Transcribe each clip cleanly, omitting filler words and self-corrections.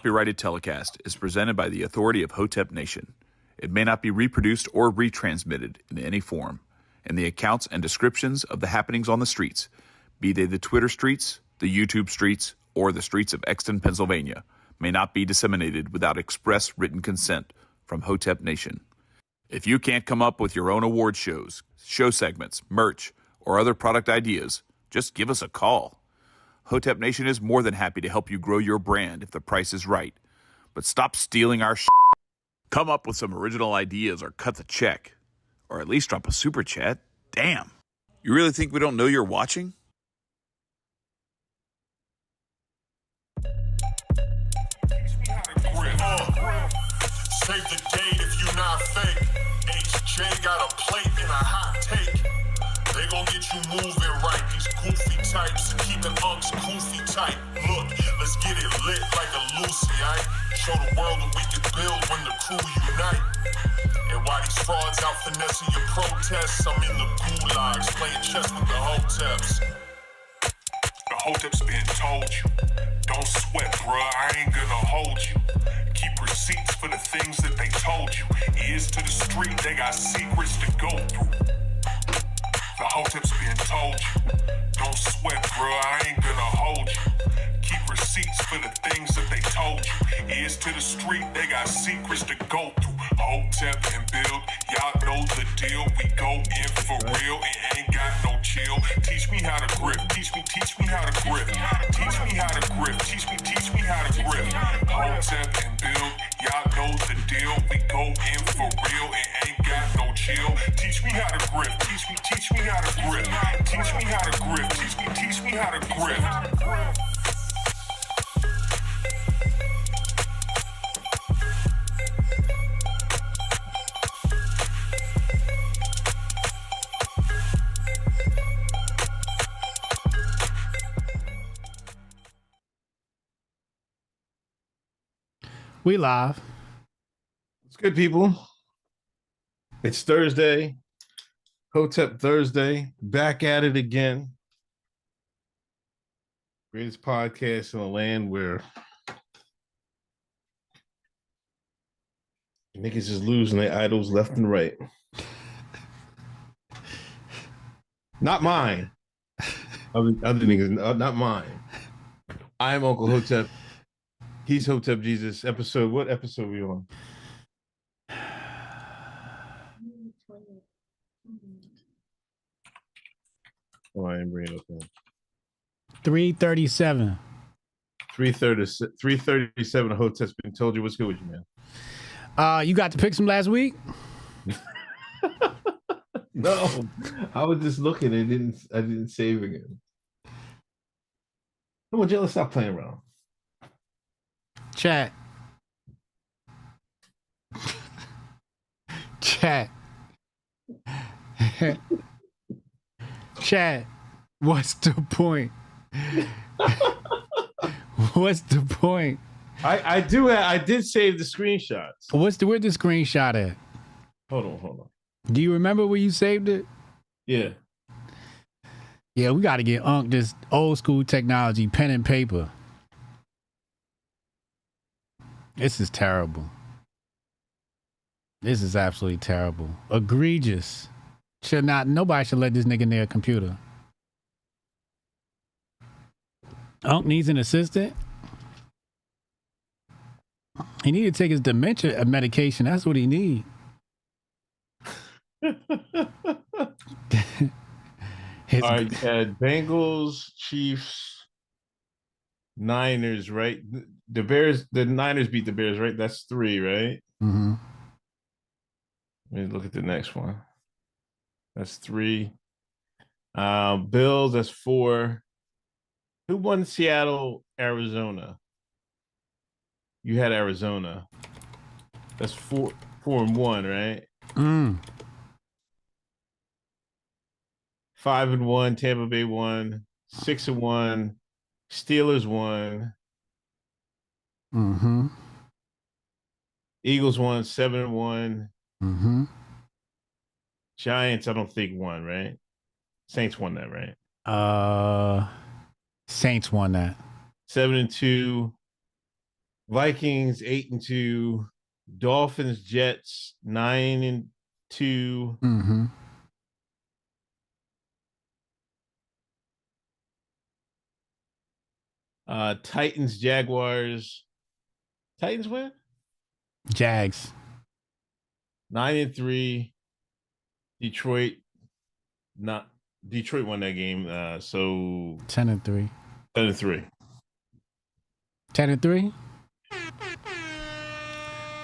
Copyrighted telecast is presented by the authority of Hotep Nation. It may not be reproduced or retransmitted in any form, and the accounts and descriptions of the happenings on the streets, be they the Twitter streets, the YouTube streets, or the streets of Exton, Pennsylvania, may not be disseminated without express written consent from Hotep Nation. If you can't come up with your own award shows, show segments, merch, or other product ideas, just give us a call. Hotep Nation is more than happy to help you grow your brand if the price is right. But stop stealing our shit. Come up with some original ideas or cut the check. Or at least drop a super chat. Damn. You really think we don't know you're watching? Save the date if you not fake. HJ got a plate and a hot take. They gon' get you moving right. These goofy types keeping unks goofy tight. Look, let's get it lit like a Lucy, aight? Show the world what we can build when the crew unite. And while these frauds out finessing your protests, I'm in the gulags playing chess with the Hoteps. The Hoteps been told you. Don't sweat, bruh, I ain't gonna hold you. Keep receipts for the things that they told you. Ears to the street, they got secrets to go through. The Hoteps been told you. Don't sweat, bro, I ain't gonna hold you. Keep receipts for the things that they told you. Ears to the street, they got secrets to go through. Hotep and build, y'all know the deal. We go in for real and ain't got no chill. Teach me how to grift, teach me how to grift. Teach me how to grift, teach me how to grift. Hotep and build, y'all know the deal. We go in for real and ain't got no chill. Teach me how to grift, teach me how to grift. Teach me how to grift, teach me how to grift. We live. It's good, people. It's Thursday. Hotep Thursday. Back at it again. Greatest podcast in the land where niggas is losing their idols left and right. Not mine. Other niggas, not mine. I'm Uncle Hotep. He's Hotep Jesus. What episode are we on? Oh, I didn't bring it up then. 337. 337 Hotep's been told you. What's good with you, man? You got to pick some last week? No, I was just looking and I didn't save again. Come on, Jill, let's stop playing around. Chat. Chat. What's the point? What's the point? I did save the screenshots. Where's the screenshot at? Hold on. Do you remember where you saved it? Yeah. Yeah, we got to get this old school technology, pen and paper. This is terrible. This is absolutely terrible. Egregious. Nobody should let this nigga near a computer. Unc needs an assistant. He need to take his dementia medication. That's what he need. All right, you had Bengals, Chiefs, Niners, right? The Niners beat the Bears, right? That's 3, right? Mm-hmm. Let me look at the next one. That's 3. Bills, that's 4. Who won Seattle, Arizona? You had Arizona. That's 4-1, right? 5-1, Tampa Bay won. 6-1, Steelers won. Mm-hmm. Eagles won. 7-1. Mm-hmm. Giants, I don't think won, right? Saints won that, right? Saints won that. 7-2. Vikings 8-2. Dolphins, Jets 9-2. Mm-hmm. Titans, Jaguars. Titans win? Jags. 9-3. Detroit. Detroit won that game. So 10-3. 10-3. 10-3.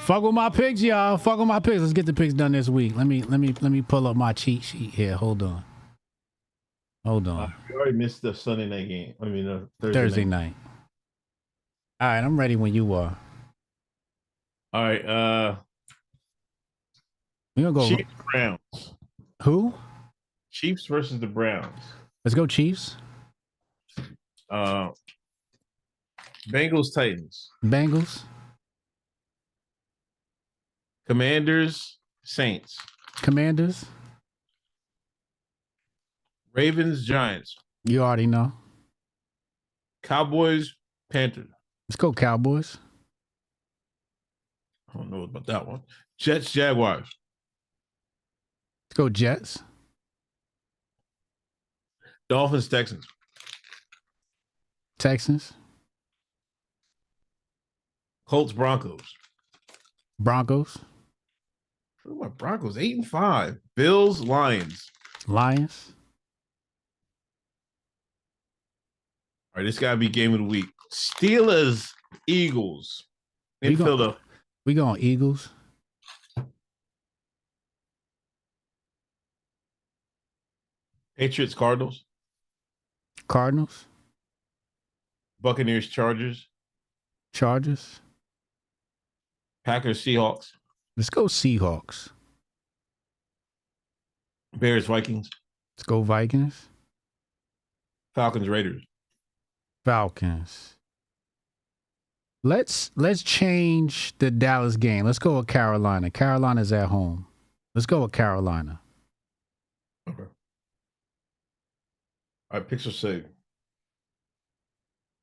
Fuck with my picks, y'all. Fuck with my picks. Let's get the picks done this week. Let me pull up my cheat sheet here. Hold on. We already missed the Sunday night game. I mean, Thursday night. All right, I'm ready when you are. All right. We gonna go. Chiefs, Browns. Who? Chiefs versus the Browns. Let's go Chiefs. Bengals, Titans. Bengals. Commanders, Saints. Commanders. Ravens, Giants. You already know. Cowboys, Panthers. Let's go Cowboys. I don't know about that one. Jets, Jaguars. Let's go Jets. Dolphins, Texans. Texans. Colts, Broncos. Broncos. What about Broncos? 8-5. Bills, Lions. Lions. All right, this gotta be game of the week. Steelers, Eagles. In Philadelphia. We going Eagles. Patriots, Cardinals. Cardinals. Buccaneers, Chargers. Chargers. Packers, Seahawks. Let's go Seahawks. Bears, Vikings. Let's go Vikings. Falcons, Raiders. Falcons. Let's change the Dallas game. Let's go with Carolina. Carolina's at home. Let's go with Carolina. Okay. All right, picks are saved.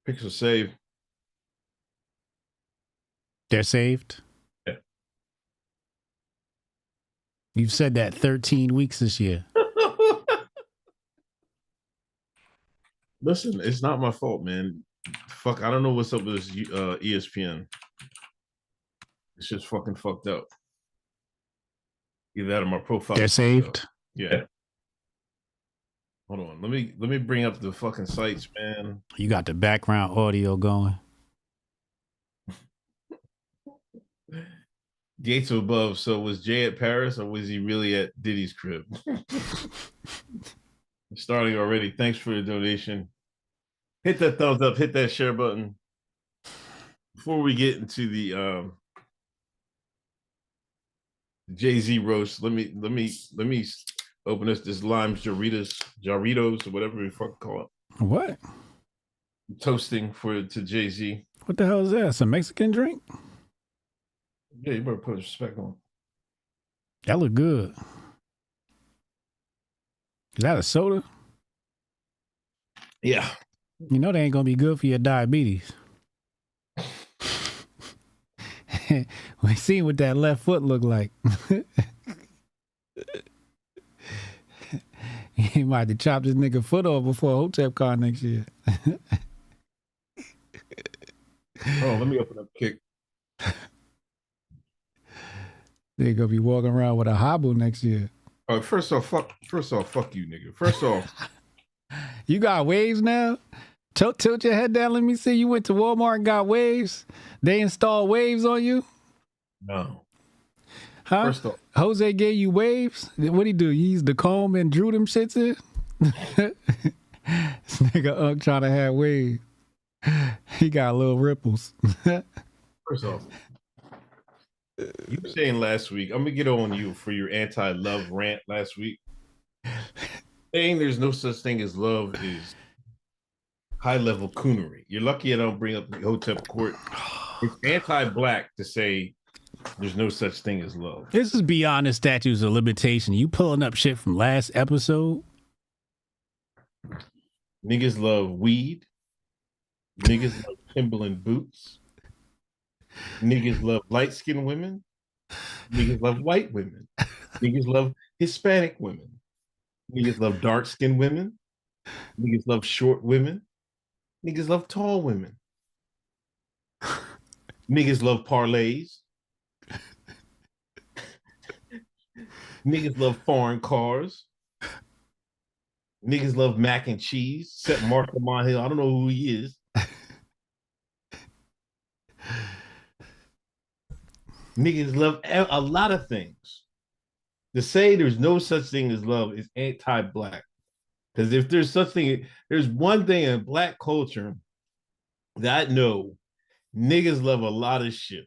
Picks are saved. They're saved? Yeah. You've said that 13 weeks this year. Listen, it's not my fault, man. Fuck, I don't know what's up with this ESPN. It's just fucking fucked up. Either that or my profile. They're saved? Yeah. Hold on. Let me bring up the fucking sites, man. You got the background audio going. Gates above. So was Jay at Paris or was he really at Diddy's crib? Starting already. Thanks for the donation. Hit that thumbs up. Hit that share button. Before we get into the Jay-Z roast, let me open this limes Jarritos or whatever we fucking call it. What? Toasting to Jay-Z. What the hell is that? Some Mexican drink? Yeah, you better put respect on. That look good. Is that a soda? Yeah. You know they ain't gonna be good for your diabetes. We seen what that left foot look like. He might have to chop this nigga foot off before a Hotep car next year. Oh, let me open up Kick. They gonna be walking around with a hobble next year. All right, first off, fuck you, nigga. First off, you got waves now? Tilt your head down. Let me see. You went to Walmart and got waves. They installed waves on you? No. Huh? First off, Jose gave you waves? What'd he do? He used the comb and drew them shits in? This nigga Unc trying to have waves. He got little ripples. first off, you were saying last week, I'm gonna get on you for your anti-love rant last week. Saying there's no such thing as love is high-level coonery. You're lucky I don't bring up the Hotep court. It's anti-black to say there's no such thing as love. This is beyond the statutes of limitation. You pulling up shit from last episode? Niggas love weed. Niggas love Timberland boots. Niggas love light-skinned women. Niggas love white women. Niggas love Hispanic women. Niggas love dark-skinned women. Niggas love short women. Niggas love tall women. Niggas love parlays. Niggas love foreign cars. Niggas love mac and cheese. Except Mark Lamont Hill. I don't know who he is. Niggas love a lot of things. To say there's no such thing as love is anti-black. Because if there's such thing, there's one thing in black culture that I know niggas love a lot of shit.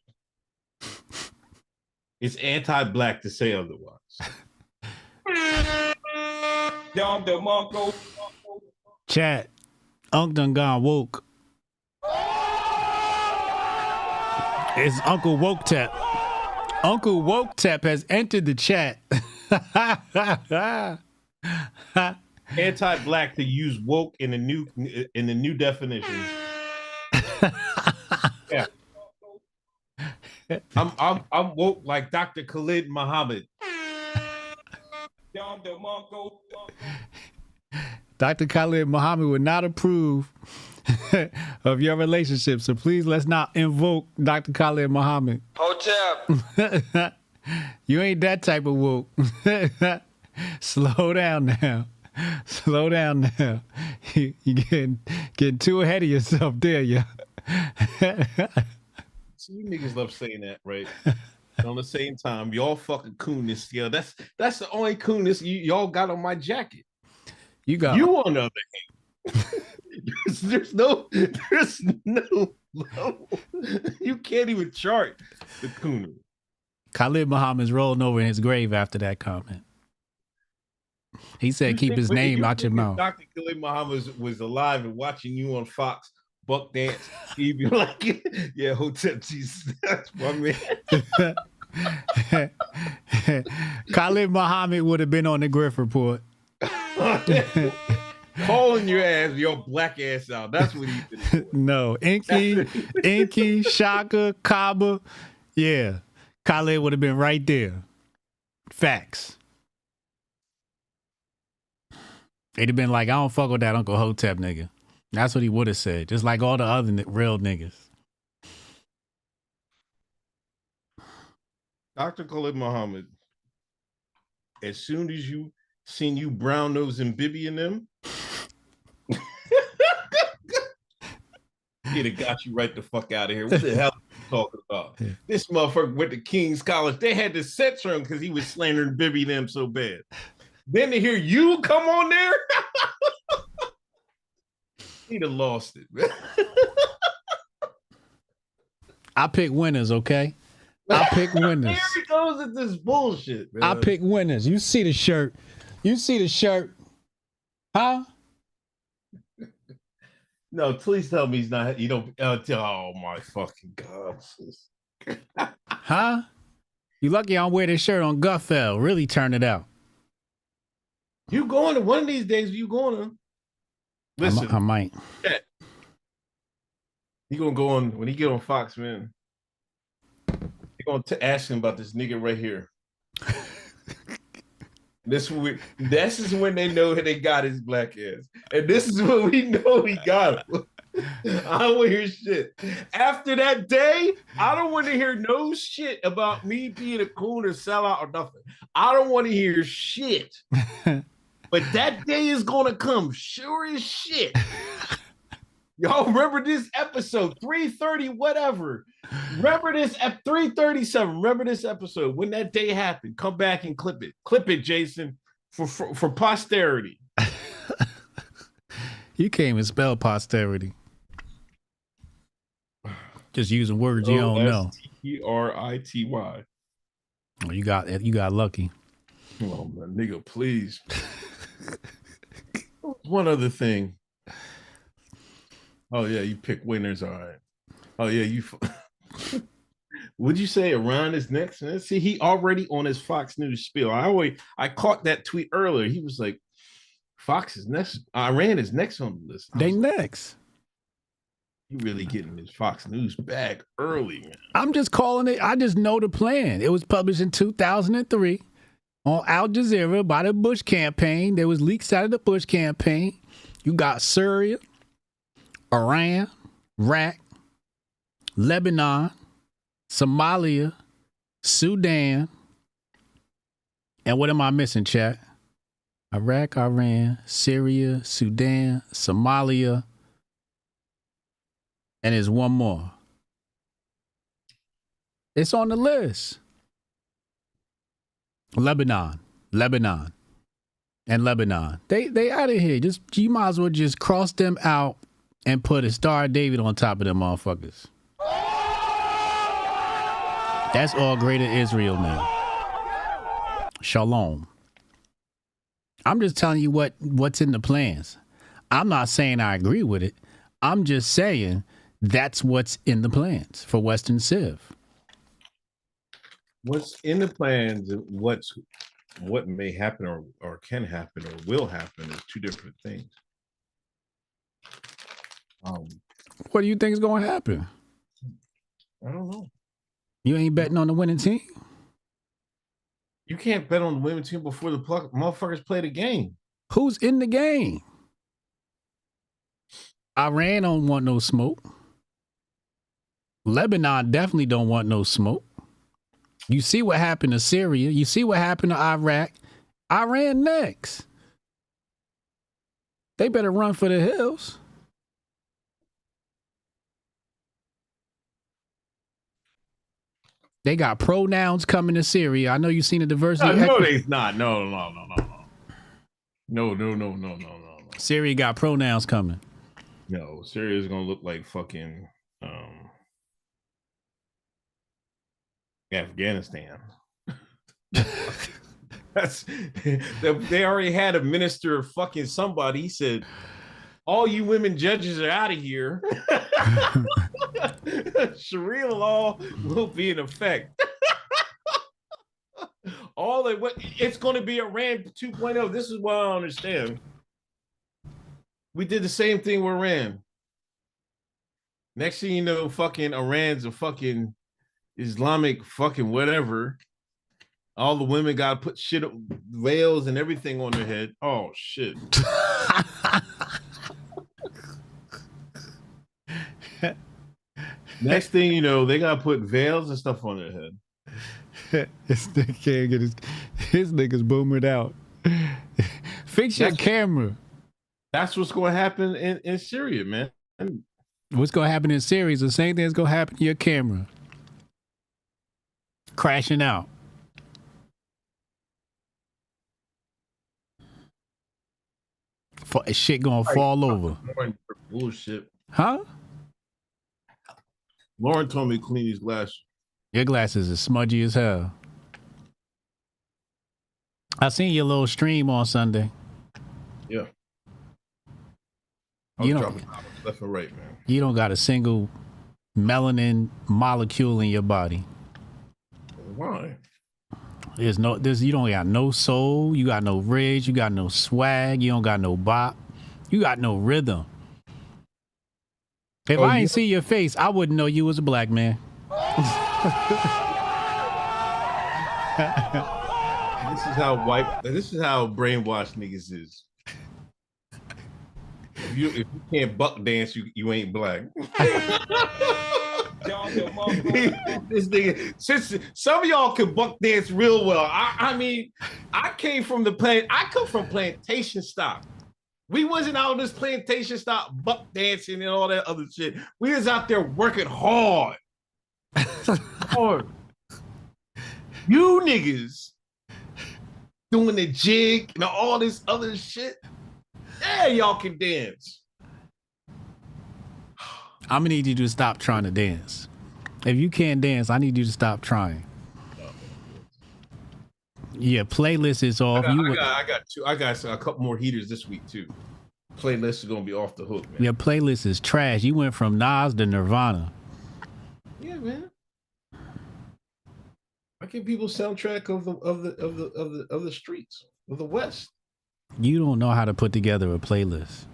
It's anti-black to say otherwise. Chat. Unc done gone woke. It's Uncle Woketep. Uncle Woketep has entered the chat. Anti-black to use woke in the new definition. Yeah. I'm woke like Dr. Khalid Muhammad. Dr. Khalid Muhammad would not approve of your relationship, so please let's not invoke Dr. Khalid Muhammad. Hotep. You ain't that type of woke. Slow down now. Slow down now. You getting too ahead of yourself there, yeah. So you niggas love saying that, right? And on the same time, y'all fucking coonness. Yeah, that's the only coonness y'all got on my jacket. You got you on the other hand. there's no level. You can't even chart the cooner. Khalid Muhammad's rolling over in his grave after that comment. He said, "Keep his name out your mouth." Dr. Khalid Muhammad was alive and watching you on Fox buck dance. He'd be like, "Yeah, Hotep Jesus, that's my man." Khalid Muhammad would have been on the Grift report. Calling your ass, your black ass out. That's what he did. No, Inky, Shaka, Kaba. Yeah, Khalid would have been right there. Facts. They'd have been like, I don't fuck with that Uncle Hotep nigga. That's what he would have said. Just like all the other real niggas. Dr. Khalid Muhammad, as soon as you seen you brown nose and Bibby in them, he'd have got you right the fuck out of here. What the hell are you talking about? Yeah. This motherfucker went to King's College. They had to censor him because he was slandering Bibby and them so bad. Then to hear you come on there, he'd have lost it, man. I pick winners, okay? I pick winners. Here he goes with this bullshit, man. I pick winners. You see the shirt. You see the shirt. Huh? No, please tell me he's not. You don't. Oh my fucking god. Huh? You lucky I don't wear this shirt on Guffell. Really turn it out. You going to one of these days? You going to listen? I might. He gonna go on when he get on Fox, man. He gonna ask him about this nigga right here. This is when they know they got his black ass, and this is when we know he got him. I don't want to hear shit. After that day, I don't want to hear no shit about me being a coon or sellout or nothing. I don't want to hear shit. But that day is gonna come, sure as shit. Y'all remember this episode 330, whatever. Remember this at 337. Remember this episode when that day happened. Come back and clip it. Clip it, Jason, for posterity. You can't even spell posterity. Just using words you don't know. Trity. Oh, you got lucky. Oh my nigga, please. One other thing. Oh yeah, you pick winners, all right. Oh yeah, you. Would you say Iran is next? See, he already on his Fox News spiel. I caught that tweet earlier. He was like, "Fox is next. Iran is next on the list." They next. You really getting this Fox News bag early, man. I'm just calling it. I just know the plan. It was published in 2003 on Al Jazeera by the Bush campaign. There was leaks out of the Bush campaign. You got Syria, Iran, Iraq, Lebanon, Somalia, Sudan, and what am I missing, chat? Iraq, Iran, Syria, Sudan, Somalia, and there's one more. It's on the list. Lebanon, and Lebanon. They out of here. Just you might as well just cross them out and put a Star of David on top of them motherfuckers. That's all greater Israel now. Shalom. I'm just telling you what's in the plans. I'm not saying I agree with it. I'm just saying that's what's in the plans for Western Civ. What's in the plans, what may happen or can happen or will happen is two different things. What do you think is going to happen? I don't know. You ain't betting on the winning team? You can't bet on the women's team before the motherfuckers play the game. Who's in the game? Iran don't want no smoke. Lebanon definitely don't want no smoke. You see what happened to Syria. You see what happened to Iraq. Iran next. They better run for the hills. They got pronouns coming to Syria. I know you've seen the diversity. No, they're not. No. Syria got pronouns coming. No, Syria's gonna look like fucking Afghanistan. They already had a minister of fucking somebody. He said, all you women judges are out of here. Sharia law will be in effect. It's going to be a Rant 2.0. This is what I don't understand. We did the same thing with Iran. Next thing you know, fucking Iran's a fucking Islamic fucking whatever. All the women got to put shit, veils and everything on their head. Oh, shit. Next thing you know, they got to put veils and stuff on their head. This nigga can't get his niggas booming out. Fix your camera. That's what's going to happen in Syria, man. What's going to happen in Syria is the same thing that's going to happen to your camera. Crashing out. Shit going to fall over. Bullshit. Huh? Lauren told me to clean these glasses. Your glasses are smudgy as hell. I seen your little stream on Sunday. Yeah. I was dropping left and right, man. You don't got a single melanin molecule in your body. Why? You don't got no soul, you got no ridge, you got no swag, you don't got no bop, you got no rhythm. If I ain't see your face, I wouldn't know you was a black man. This is how brainwashed niggas is. If you can't buck dance, you ain't black. This nigga, since some of y'all can buck dance real well. I mean, I come from plantation stock. We wasn't out of this plantation stock buck dancing and all that other shit. We was out there working hard. You niggas doing the jig and all this other shit. Yeah, y'all can dance. I'm gonna need you to stop trying to dance. If you can't dance, I need you to stop trying. Yeah, playlist is off. I got a couple more heaters this week too. Playlist is gonna be off the hook, man. Your playlist is trash. You went from Nas to Nirvana. Yeah, man. I give people soundtrack of the streets of the West. You don't know how to put together a playlist.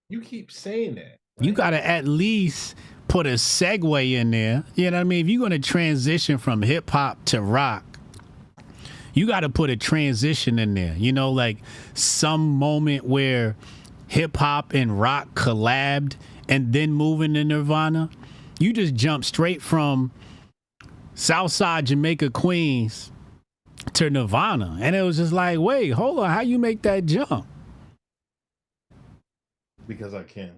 You keep saying that. You got to at least put a segue in there. You know what I mean? If you're going to transition from hip hop to rock, you got to put a transition in there. You know, like some moment where hip hop and rock collabed and then move into Nirvana. You just jump straight from Southside Jamaica, Queens to Nirvana. And it was just like, wait, hold on. How you make that jump? Because I can.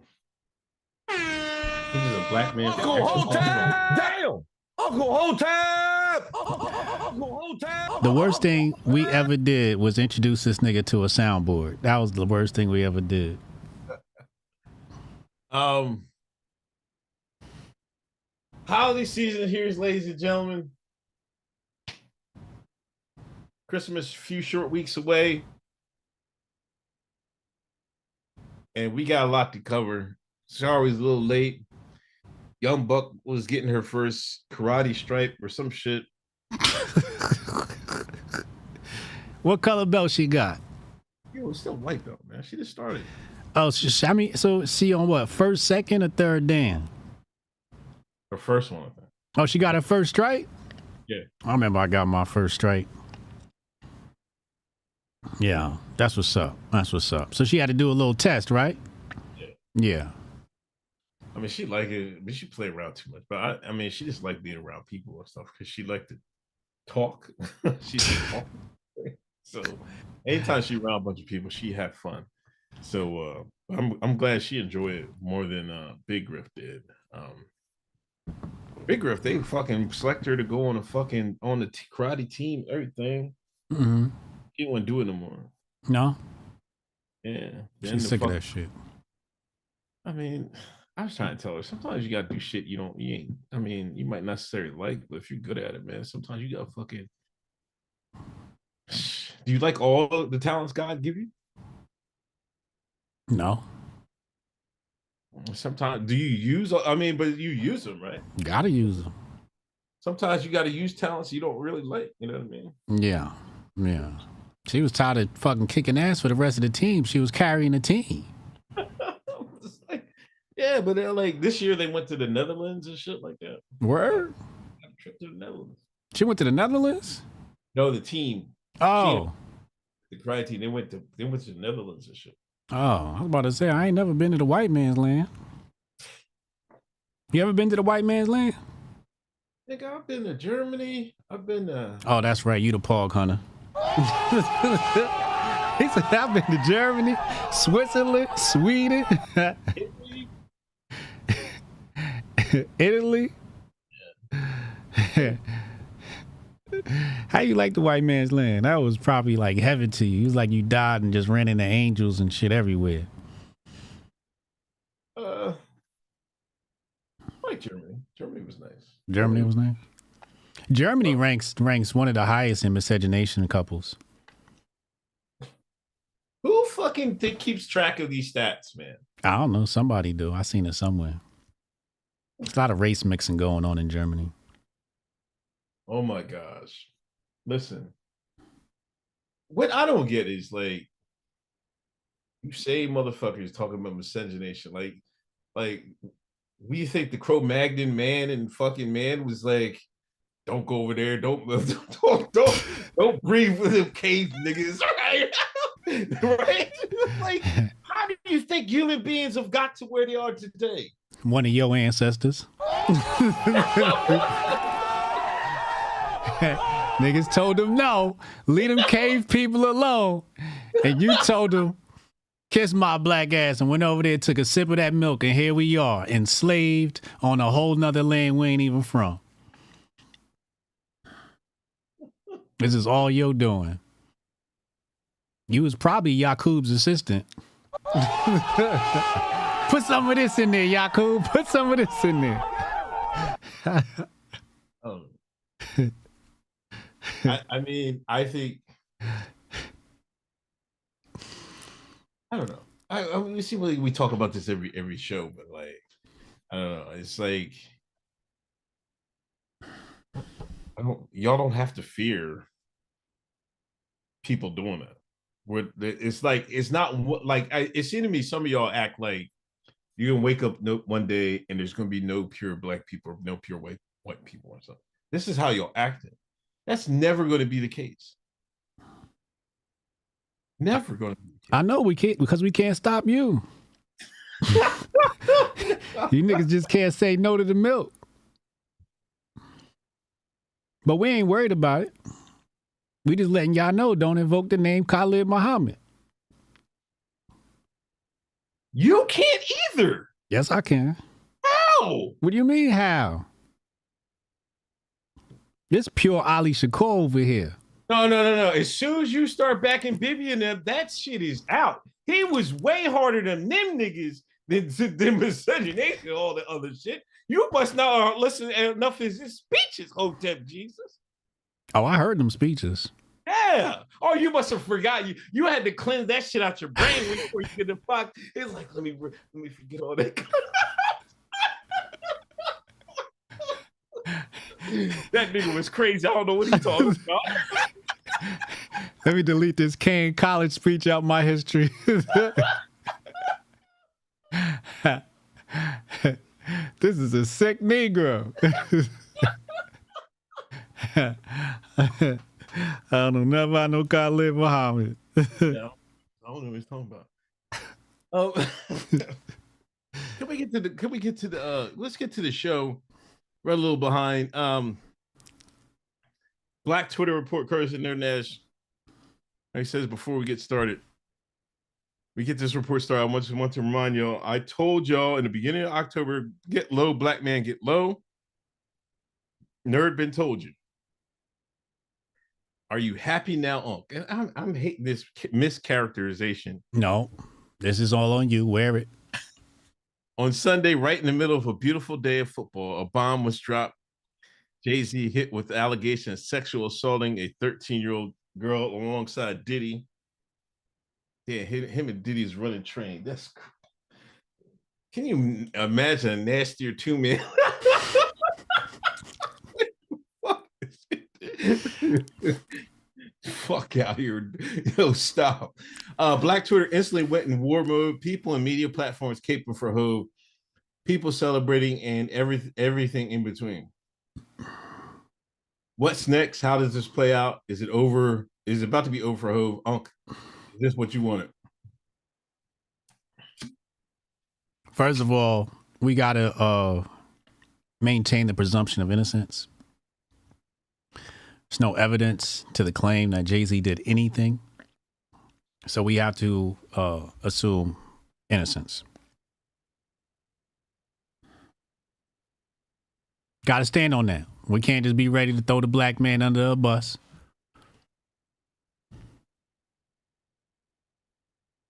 He's a black man. Uncle Hotep! Damn! Uncle Hotep! Uncle Hotep! The worst thing we ever did was introduce this nigga to a soundboard. That was the worst thing we ever did. Holiday season here, ladies and gentlemen. Christmas, a few short weeks away. And we got a lot to cover. Sorry, was a little late. Young Buck was getting her first karate stripe or some shit. What color belt she got? Yo, it's still white belt, man. She just started. Oh, I mean, so she on what? First, second, or third dan? Her first one, I think. Oh, she got her first stripe? Yeah. I remember I got my first stripe. Yeah, that's what's up. That's what's up. So she had to do a little test, right? Yeah. Yeah. I mean, she like it, but she play around too much. But I mean, she just like being around people and stuff because she like to talk. She just talk. So anytime she around a bunch of people, she had fun. So I'm glad she enjoyed it more than Big Grift did. Big Grift, they fucking select her to go on the karate team, everything. Mm-hmm. He wouldn't do it no more. No? Yeah. She's sick of that shit. I mean, I was trying to tell her, sometimes you gotta do shit you ain't, I mean, you might not necessarily like, but if you're good at it, man, sometimes you gotta fucking. Do you like all the talents God give you? No. Sometimes, do you use, I mean, but you use them, right? Gotta use them. Sometimes you gotta use talents you don't really like, you know what I mean? Yeah. Yeah. She was tired of fucking kicking ass for the rest of the team. She was carrying the team. Yeah, but they're like, this year they went to the Netherlands and shit like that. Word? Had a trip to the Netherlands. She went to the Netherlands? No, the team. Oh. The karate team, they went to the Netherlands and shit. Oh, I was about to say, I ain't never been to the white man's land. You ever been to the white man's land? Nigga, I've been to Germany. I've been to... Oh, that's right. You the pog hunter. He said, I've been to Germany, Switzerland, Sweden, Italy. How you like the white man's land? That was probably like heaven to you. It was like you died and just ran into angels and shit everywhere. I like Germany. Germany was nice. Germany was nice. Germany ranks one of the highest in miscegenation couples. Who fucking keeps track of these stats, man? I don't know. Somebody do. I seen it somewhere. There's a lot of race mixing going on in Germany. Oh my gosh. Listen. What I don't get is like, you say motherfuckers talking about miscegenation. Like we think the Cro-Magnon man and fucking man was like, don't go over there, don't breathe with them cave niggas, right? Right? Like, how do you think human beings have got to where they are today? One of your ancestors. Niggas told them no, leave them cave people alone. And you told them, kiss my black ass, and went over there, took a sip of that milk, and here we are, enslaved on a whole nother land we ain't even from. This is all you're doing. You was probably Yakub's assistant. Put some of this in there, Yakub. Put some of this in there. Oh. I mean, I think, I don't know. I mean, we seem like we talk about this every show, but like, I don't know. It's like, y'all don't have to fear people doing that. It's like, it's not like, it seems to me some of y'all act like You're gonna wake up one day and there's gonna be no pure black people, no pure white people or something. This is how you're acting. That's never going to be the case. Never going to be the case. I know we can't, because we can't stop you. You niggas just can't say no to the milk. But we ain't worried about it. We just letting y'all know, don't invoke the name Khalid Muhammad. You can't either. Yes, I can. How? What do you mean, how? This pure Ali Shakur over here. No. As soon as you start backing Bibby and them, that shit is out. He was way harder than them niggas than miscegenation, all the other shit. You must not listen enough of his speeches, Hotep Jesus. Oh, I heard them speeches. Yeah. Oh, you must have forgot. You had to cleanse that shit out your brain before you get the fuck. It's like, let me forget all that. That nigga was crazy. I don't know what he's talking about. Let me delete this Kane College speech out my history. This is a sick Negro. I don't know nothing about no Khalid Muhammad. Yeah, I don't know what he's talking about. Can we get to the let's get to the show. We're a little behind. Black Twitter report, Carissa Nernash. He says before we get started, we get this report started. I just want to remind y'all, I told y'all in the beginning of October, get low, black man, get low. Nerd been told you. Are you happy now, Unc? I'm hating this mischaracterization. No, this is all on you. Wear it. On Sunday, right in the middle of a beautiful day of football, a bomb was dropped. Jay-Z hit with the allegation of sexual assaulting a 13-year-old girl alongside Diddy. Yeah, him and Diddy's running train. That's. Can you imagine a nastier two-man? Fuck out here. Yo, stop. Black Twitter instantly went in war mode. People and media platforms caping for Hov. People celebrating and everything in between. What's next? How does this play out? Is it over? Is it about to be over for Hov? Unc, is this what you wanted? First of all, we got to maintain the presumption of innocence. There's no evidence to the claim that Jay-Z did anything. So we have to assume innocence. Got to stand on that. We can't just be ready to throw the black man under a bus.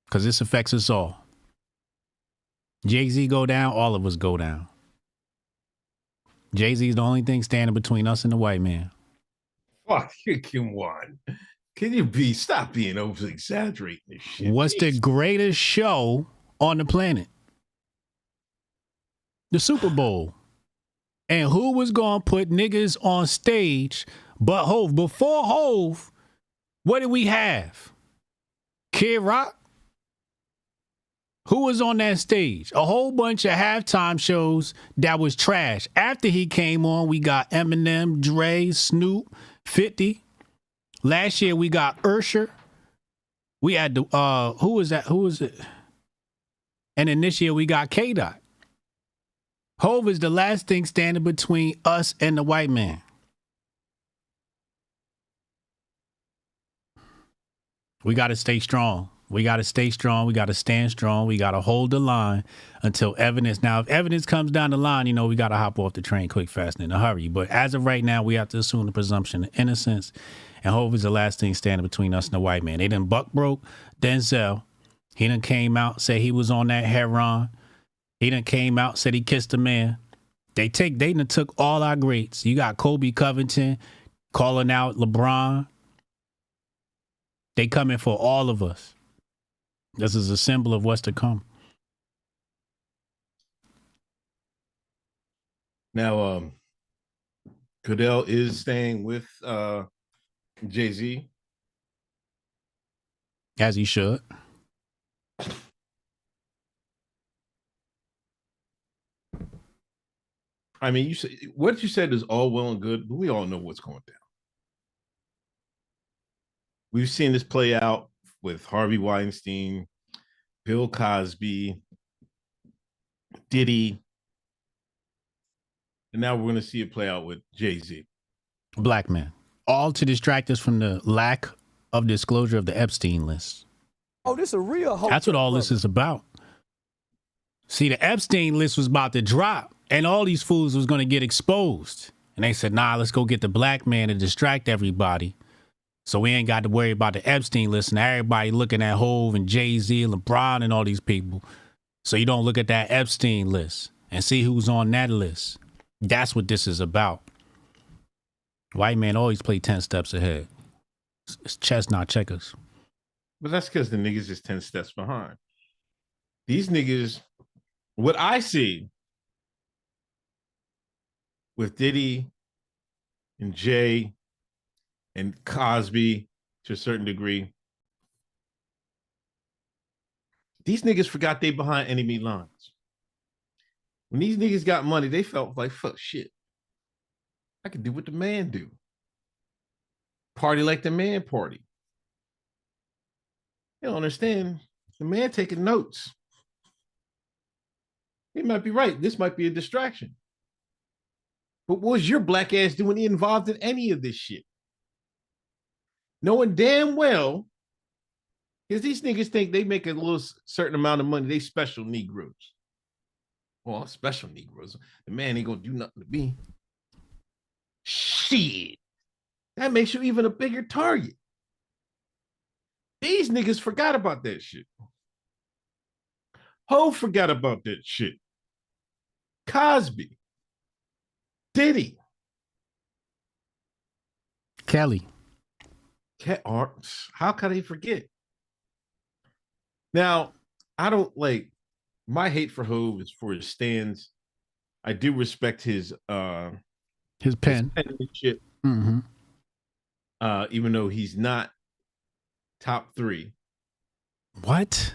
Because this affects us all. Jay-Z go down, all of us go down. Jay-Z is the only thing standing between us and the white man. Fuck you, Kim Wan. Can you stop being over exaggerating this shit? What's the greatest show on the planet? The Super Bowl. And who was going to put niggas on stage but Hov? Before Hov, what did we have? Kid Rock? Who was on that stage? A whole bunch of halftime shows that was trash. After he came on, we got Eminem, Dre, Snoop, 50. Last year, we got Usher. We had the, who was that? Who was it? And then this year, we got K-Dot. Hov is the last thing standing between us and the white man. We got to stay strong. We got to stay strong. We got to stand strong. We got to hold the line until evidence. Now, if evidence comes down the line, you know, we got to hop off the train quick, fast, and in a hurry. But as of right now, we have to assume the presumption of innocence. And Hov is the last thing standing between us and the white man. They done buck broke Denzel. He done came out, said he was on that heroin. He done came out, said he kissed a man. They done took all our greats. You got Kobe Covington calling out LeBron. They coming for all of us. This is a symbol of what's to come. Now, Goodell is staying with Jay-Z. As he should. I mean, what you said is all well and good, but we all know what's going down. We've seen this play out with Harvey Weinstein, Bill Cosby, Diddy, and now we're going to see it play out with Jay-Z. Black man. All to distract us from the lack of disclosure of the Epstein list. Oh, this is a real hope. That's what all this is about. See, the Epstein list was about to drop, and all these fools was going to get exposed. And they said, nah, let's go get the black man to distract everybody. So we ain't got to worry about the Epstein list and everybody looking at Hov and Jay-Z, LeBron, and all these people. So you don't look at that Epstein list and see who's on that list. That's what this is about. White man always play 10 steps ahead. It's chess, not checkers. But that's because the niggas is 10 steps behind. These niggas, what I see with Diddy and Jay and Cosby to a certain degree, these niggas forgot they behind enemy lines. When these niggas got money, they felt like, fuck shit. I can do what the man do. Party like the man party. You don't understand. The man taking notes. He might be right. This might be a distraction. But what was your black ass doing involved in any of this shit? Knowing damn well, because these niggas think they make a little certain amount of money, they special Negroes. Well, special Negroes. The man ain't gonna do nothing to me. Shit. That makes you even a bigger target. These niggas forgot about that shit. Ho forgot about that shit. Cosby. Diddy. Kelly. How could he forget? Now, I don't like my hate for Hov is for his stands. I do respect his pen. His penmanship. Mm-hmm. Even though he's not top 3. What?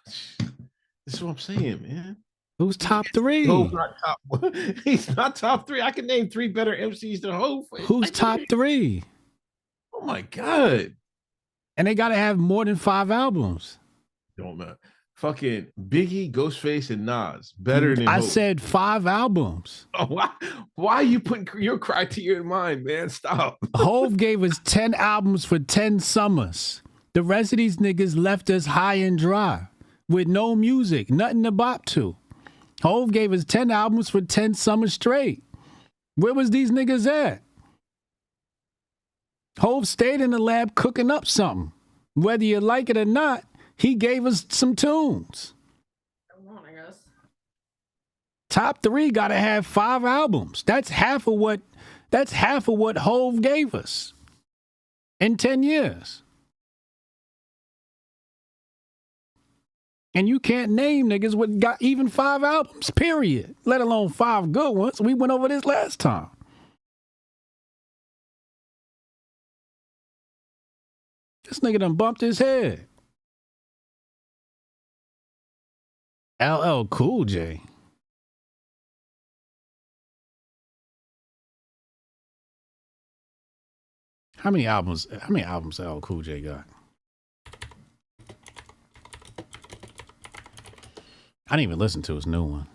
This is what I'm saying, man. Who's top 3? Hov's not top 1. He's not top 3. I can name 3 better MCs than Hov. Who's top 3? Oh my God. And they got to have more than 5 albums. Don't matter. Fucking Biggie, Ghostface, and Nas. Better than I Hov. said 5 albums. Oh, why are you putting your criteria in mind, man? Stop. Hov gave us 10 albums for 10 summers. The rest of these niggas left us high and dry with no music, nothing to bop to. Hov gave us 10 albums for 10 summers straight. Where was these niggas at? Hov stayed in the lab cooking up something. Whether you like it or not, he gave us some tunes. I guess. Top 3 gotta have 5 albums. That's half of what Hov gave us in 10 years. And you can't name niggas what got even 5 albums, period. Let alone 5 good ones. We went over this last time. This nigga done bumped his head. LL Cool J. How many albums LL Cool J got? I didn't even listen to his new one.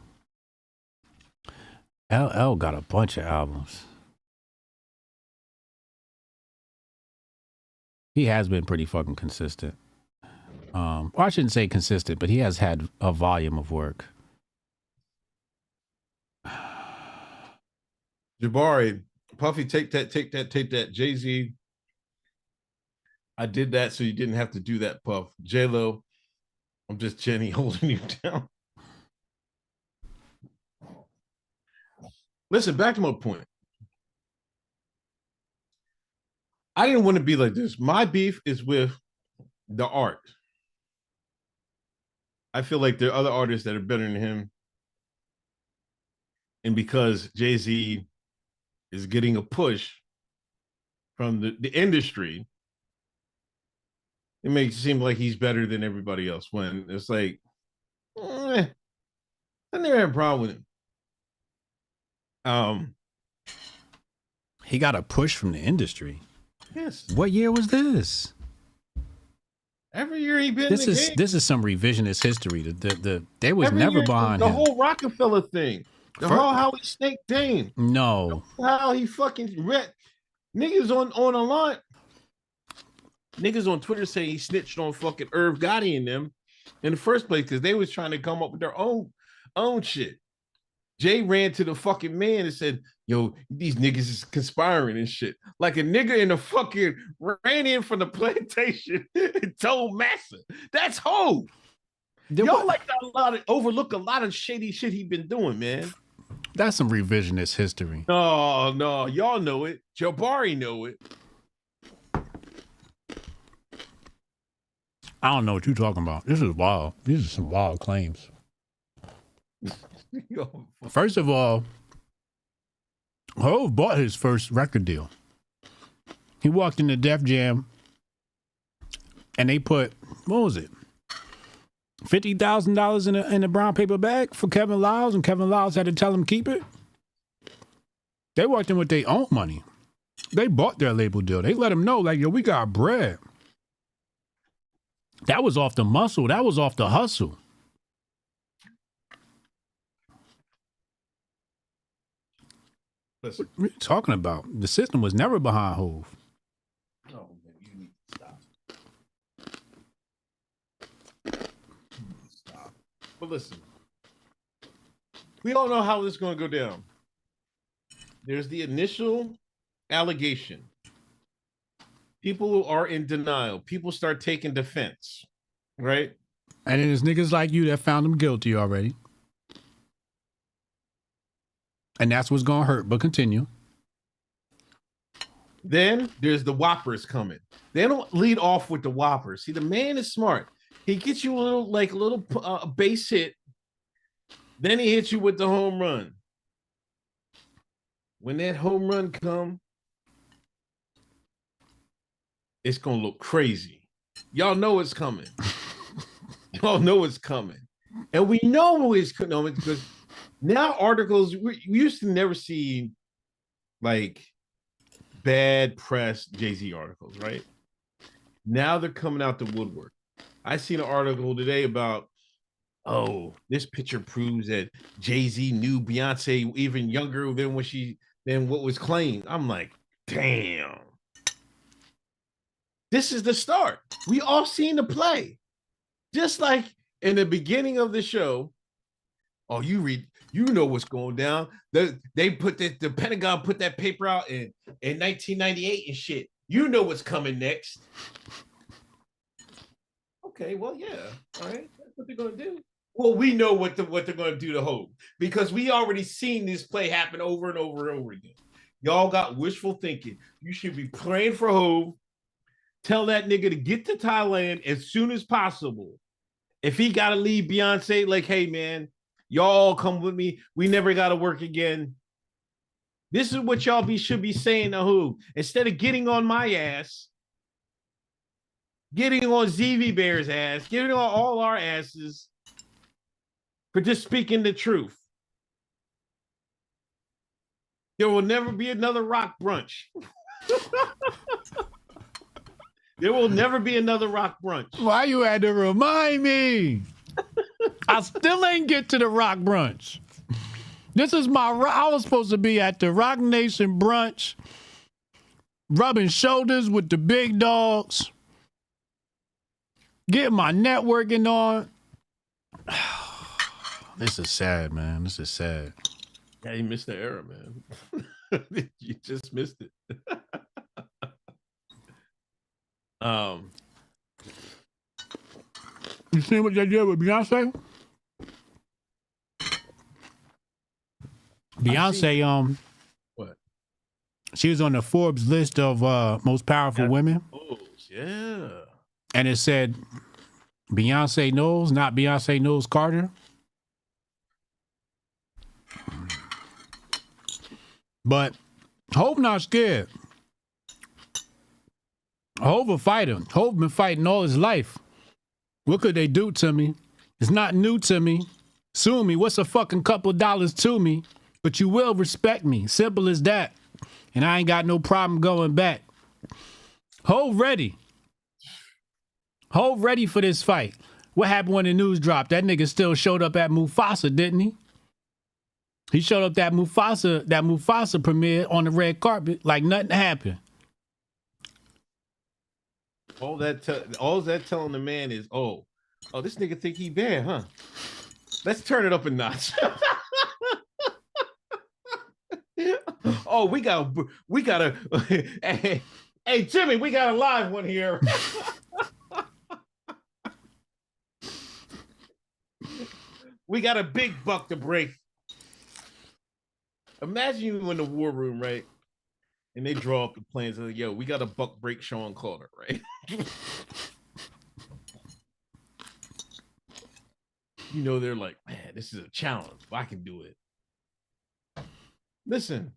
LL got a bunch of albums. He has been pretty fucking consistent. Well, I shouldn't say consistent, but he has had a volume of work. Jabari, Puffy, take that. Jay-Z, I did that so you didn't have to do that, Puff. J-Lo, I'm just Jenny holding you down. Listen, back to my point. I didn't want to be like this. My beef is with the art. I feel like there are other artists that are better than him. And because Jay-Z is getting a push from the industry, it makes it seem like he's better than everybody else when it's like, I never had a problem with him. He got a push from the industry. Yes. What year was this? Every year he been This in the is game. this is some revisionist history. They was never behind the him. whole Rockefeller thing. The whole how he snaked Dame. No. How he fucking read niggas on the line. Niggas on Twitter say he snitched on fucking Irv Gotti and them in the first place because they was trying to come up with their own shit. Jay ran to the fucking man and said, yo, these niggas is conspiring and shit. Like a nigga in the fucking ran in from the plantation and told Massa. That's Ho. Y'all like overlook a lot of shady shit he been doing, man. That's some revisionist history. No, y'all know it. Jabari know it. I don't know what you're talking about. This is wild. These are some wild claims. First of all, Hov bought his first record deal. He walked into Def Jam and they put, what was it? $50,000 in a brown paper bag for Kevin Lyles, and Kevin Lyles had to tell him keep it. They walked in with their own money. They bought their label deal. They let him know, like, yo, we got bread. That was off the muscle. That was off the hustle. Listen. What are you talking about? The system was never behind Hov. Oh, man, you need to stop. But listen, we all know how this is going to go down. There's the initial allegation. People are in denial. People start taking defense, right? And then there's niggas like you that found him guilty already. And that's what's going to hurt, but continue. Then there's the whoppers coming. They don't lead off with the whoppers. See, the man is smart. He gets you a little base hit. Then he hits you with the home run. When that home run come, it's going to look crazy. Y'all know it's coming. Y'all know it's coming. And we know it's coming because now articles, we used to never see like bad press Jay-Z articles, right? Now they're coming out the woodwork. I seen an article today about, oh, this picture proves that Jay-Z knew Beyonce even younger than what was claimed. I'm like, damn. This is the start. We all seen the play. Just like in the beginning of the show, oh, you know what's going down. They put the Pentagon put that paper out in 1998 and shit. You know what's coming next. Okay, well, yeah. All right. That's what they're gonna do. Well, we know what they're gonna do to Hov because we already seen this play happen over and over and over again. Y'all got wishful thinking. You should be praying for Hov. Tell that nigga to get to Thailand as soon as possible. If he gotta leave Beyonce, like, hey man, y'all come with me. We never gotta work again. This is what y'all should be saying to Hov. Instead of getting on my ass, getting on ZV Bear's ass, getting on all our asses for just speaking the truth. There will never be another rock brunch. There will never be another rock brunch. Why you had to remind me? I still ain't get to the rock brunch. This is I was supposed to be at the Rock Nation brunch, rubbing shoulders with the big dogs, getting my networking on. This is sad, man. This is sad. Yeah, you missed the era, man. You just missed it. You seen what they did with Beyonce? Beyonce, what? She was on the Forbes list of most powerful women. Oh, yeah. And it said Beyonce Knowles, not Beyonce Knowles Carter. But Hov not scared. Hov a fighter. Hov been fighting all his life. What could they do to me? It's not new to me. Sue me. What's a fucking couple dollars to me? But you will respect me. Simple as that. And I ain't got no problem going back. Hov ready. Hov ready for this fight. What happened when the news dropped? That nigga still showed up at Mufasa, didn't he? He showed up that Mufasa premiere on the red carpet like nothing happened. All that telling the man is, oh, this nigga think he bad, huh? Let's turn it up a notch. Oh, we gotta. Hey, Jimmy, we got a live one here. We got a big buck to break. Imagine you in the war room, right? And they draw up the plans of, yo, we got a buck break Sean Carter, right? You know, they're like, man, this is a challenge. I can do it. Listen,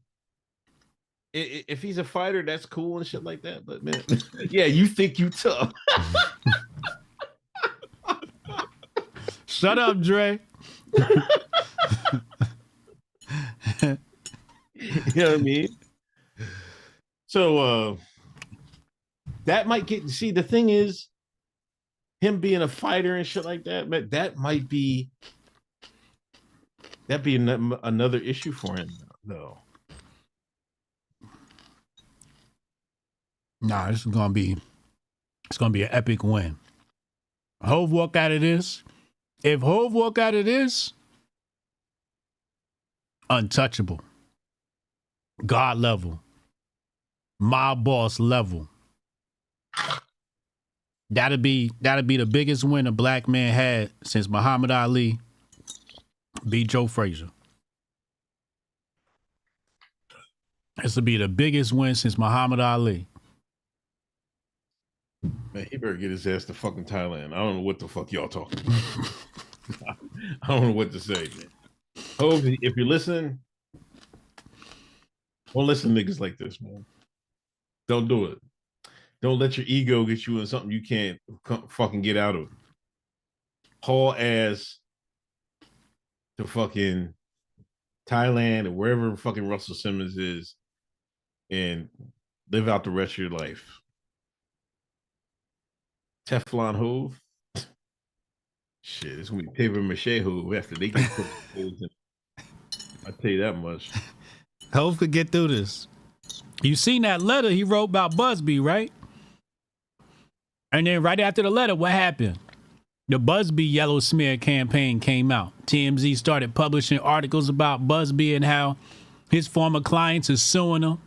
if he's a fighter, that's cool and shit like that. But man, yeah, you think you tough. Shut up, Dre. You know what I mean? So that might get, see, the thing is, him being a fighter and shit like that, that might be another issue for him, though. Nah, it's gonna be an epic win. Hov walk out of this. If Hov walk out of this, untouchable. God level. My boss level. That'll be the biggest win a black man had since Muhammad Ali beat Joe Frazier. This will be the biggest win since Muhammad Ali. Man, he better get his ass to fucking Thailand. I don't know what the fuck y'all talking about. I don't know what to say, man. Hov, if you're listening, don't listen to niggas like this, man. Don't do it. Don't let your ego get you in something you can't fucking get out of. Haul ass to fucking Thailand or wherever fucking Russell Simmons is and live out the rest of your life. Teflon Hov. Shit, it's gonna be paper mache Hov after they get put. I tell you that much. Hov could get through this. You seen that letter he wrote about Busby, right? And then right after the letter, what happened? The Busby Yellow Smear campaign came out. TMZ started publishing articles about Busby and how his former clients are suing him.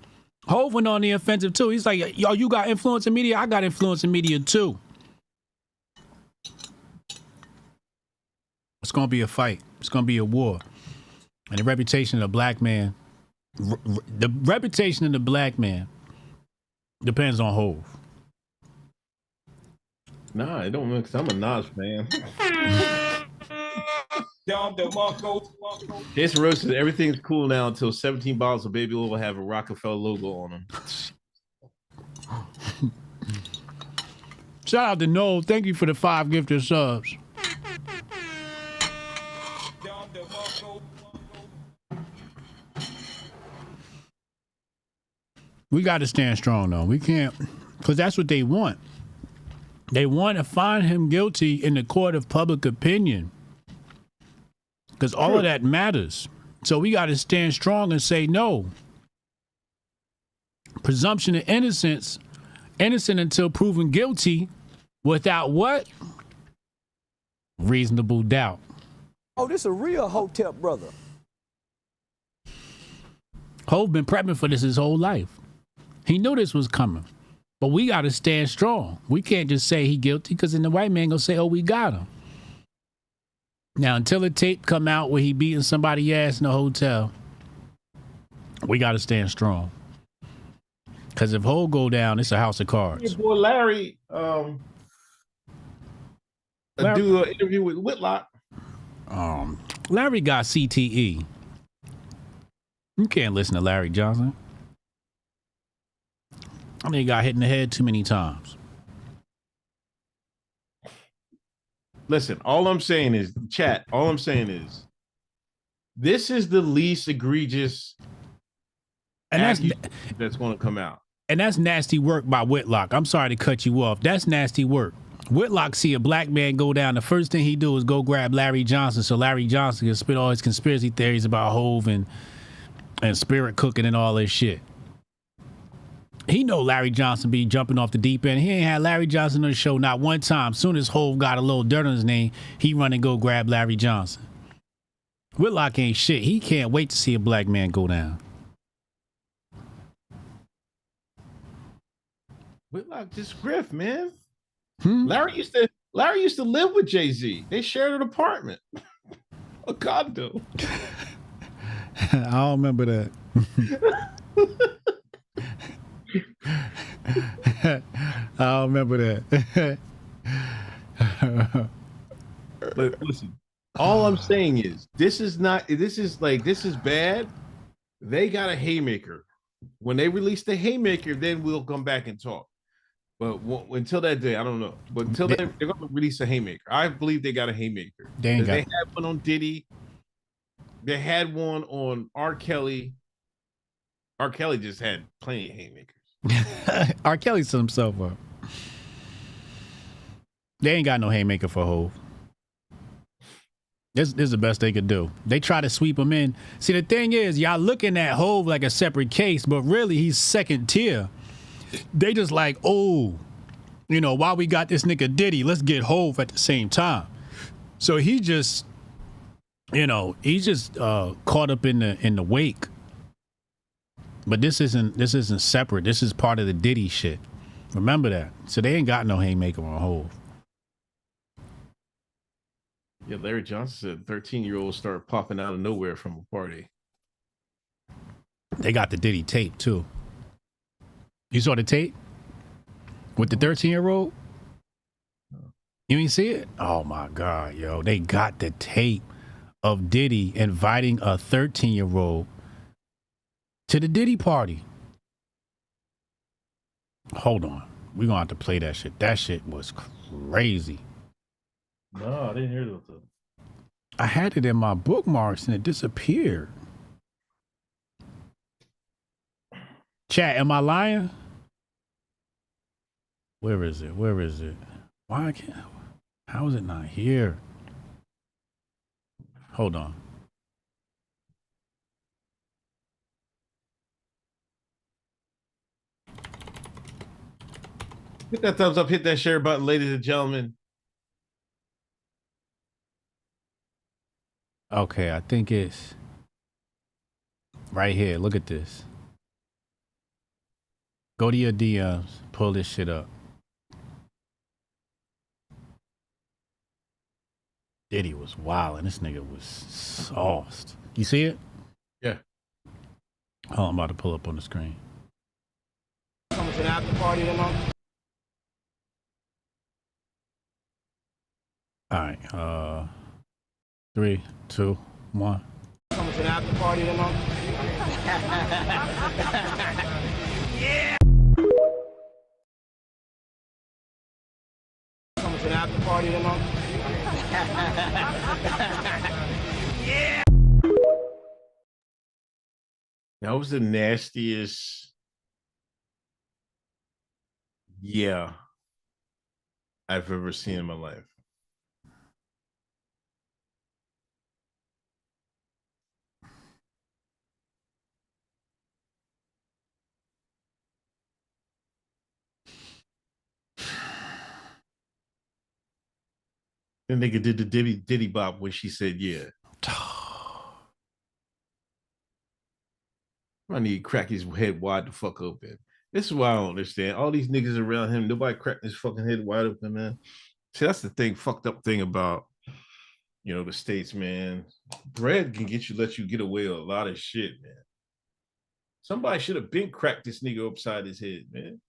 Hov went on the offensive too. He's like, yo, you got influence in media? I got influence in media too. It's going to be a fight. It's going to be a war. And the reputation of the black man, the reputation of the black man depends on Hov. Nah, it don't, because I'm a Nas fan. Jason Rose said everything's cool now until 17 bottles of baby oil will have a Rockefeller logo on them. Shout out to Noel. Thank you for the 5 gifted subs. We got to stand strong, though. We can't, because that's what they want. They want to find him guilty in the court of public opinion, because all of that matters. So we got to stand strong and say no. Presumption of innocence, innocent until proven guilty, without what? Reasonable doubt. Oh, this a real Hotep brother. Hov been prepping for this his whole life. He knew this was coming. But we got to stand strong. We can't just say he guilty, because then the white man going to say, oh, we got him. Now, until the tape come out where he beating somebody's ass in a hotel, we got to stand strong. Because if Hov go down, it's a house of cards. Your boy Larry, do an interview with Whitlock. Larry got CTE. You can't listen to Larry Johnson. I mean, he got hit in the head too many times. Listen, all I'm saying is, chat, all I'm saying is, This is the least egregious And that's going to come out. And that's nasty work by Whitlock. I'm sorry to cut you off. That's nasty work. Whitlock see a black man go down. The first thing he do is go grab Larry Johnson so Larry Johnson can spit all his conspiracy theories about Hove and spirit cooking and all this shit. He know Larry Johnson be jumping off the deep end. He ain't had Larry Johnson on the show not one time. Soon as Hove got a little dirt on his name, he run and go grab Larry Johnson. Whitlock ain't shit. He can't wait to see a black man go down. Whitlock just grift, man. Larry used to live with Jay-Z. They shared an apartment. A condo. I don't remember that. I don't remember that. But listen, all I'm saying is this is bad. They got a haymaker. When they release the haymaker, then we'll come back and talk. But until that day, I don't know. But until then, they're going to release a haymaker. I believe they got a haymaker. They had one on Diddy. They had one on R. Kelly. R. Kelly just had plenty of haymakers. R. Kelly set himself up. They ain't got no haymaker for Hove. This is the best they could do. They try to sweep him in. See, the thing is, y'all looking at Hove like a separate case, but really he's second tier. They just like, oh, you know, while we got this nigga Diddy, let's get Hove at the same time. So he just, you know, he's just caught up in the wake. But this isn't separate. This is part of the Diddy shit. Remember that. So they ain't got no haymaker on Hove. Yeah, Larry Johnson said 13-year-olds start popping out of nowhere from a party. They got the Diddy tape too. You saw the tape with the 13-year-old? You didn't see it? Oh my God, yo. They got the tape of Diddy inviting a 13-year-old to the Diddy party. Hold on. We're gonna have to play that shit. That shit was crazy. No, I didn't hear that. I had it in my bookmarks and it disappeared. Chat, am I lying? Where is it? Where is it? Why can't? How is it not here? Hold on. Hit that thumbs up, hit that share button, ladies and gentlemen. Okay, I think it's right here. Look at this. Go to your DMs, pull this shit up. Diddy was wild, and this nigga was sauced. You see it? Yeah. Oh, I'm about to pull up on the screen. Coming to the after party tonight? All right. 3, 2, 1. Coming to the after party tonight? Yeah. Coming to the after party tonight? Yeah. That was the nastiest. Yeah. I've ever seen in my life. The nigga did the Diddy bop when she said yeah. I need to crack his head wide the fuck open. This is why I don't understand. All these niggas around him, nobody cracked his fucking head wide open, man. See, that's the thing, fucked up thing about, you know, the States, man. Bread can let you get away with a lot of shit, man. Somebody should have been cracked this nigga upside his head, man.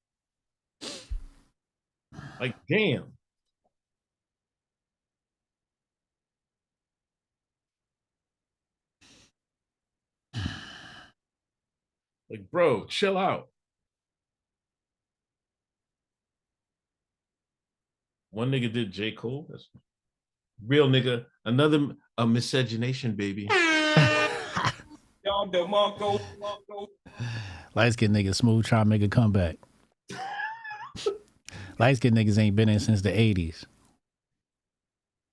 Like, damn. Like, bro, chill out. One nigga did J. Cole. That's real nigga. Another miscegenation, baby. Light skinned niggas smooth trying to make a comeback. Light skinned niggas ain't been in since the 80s.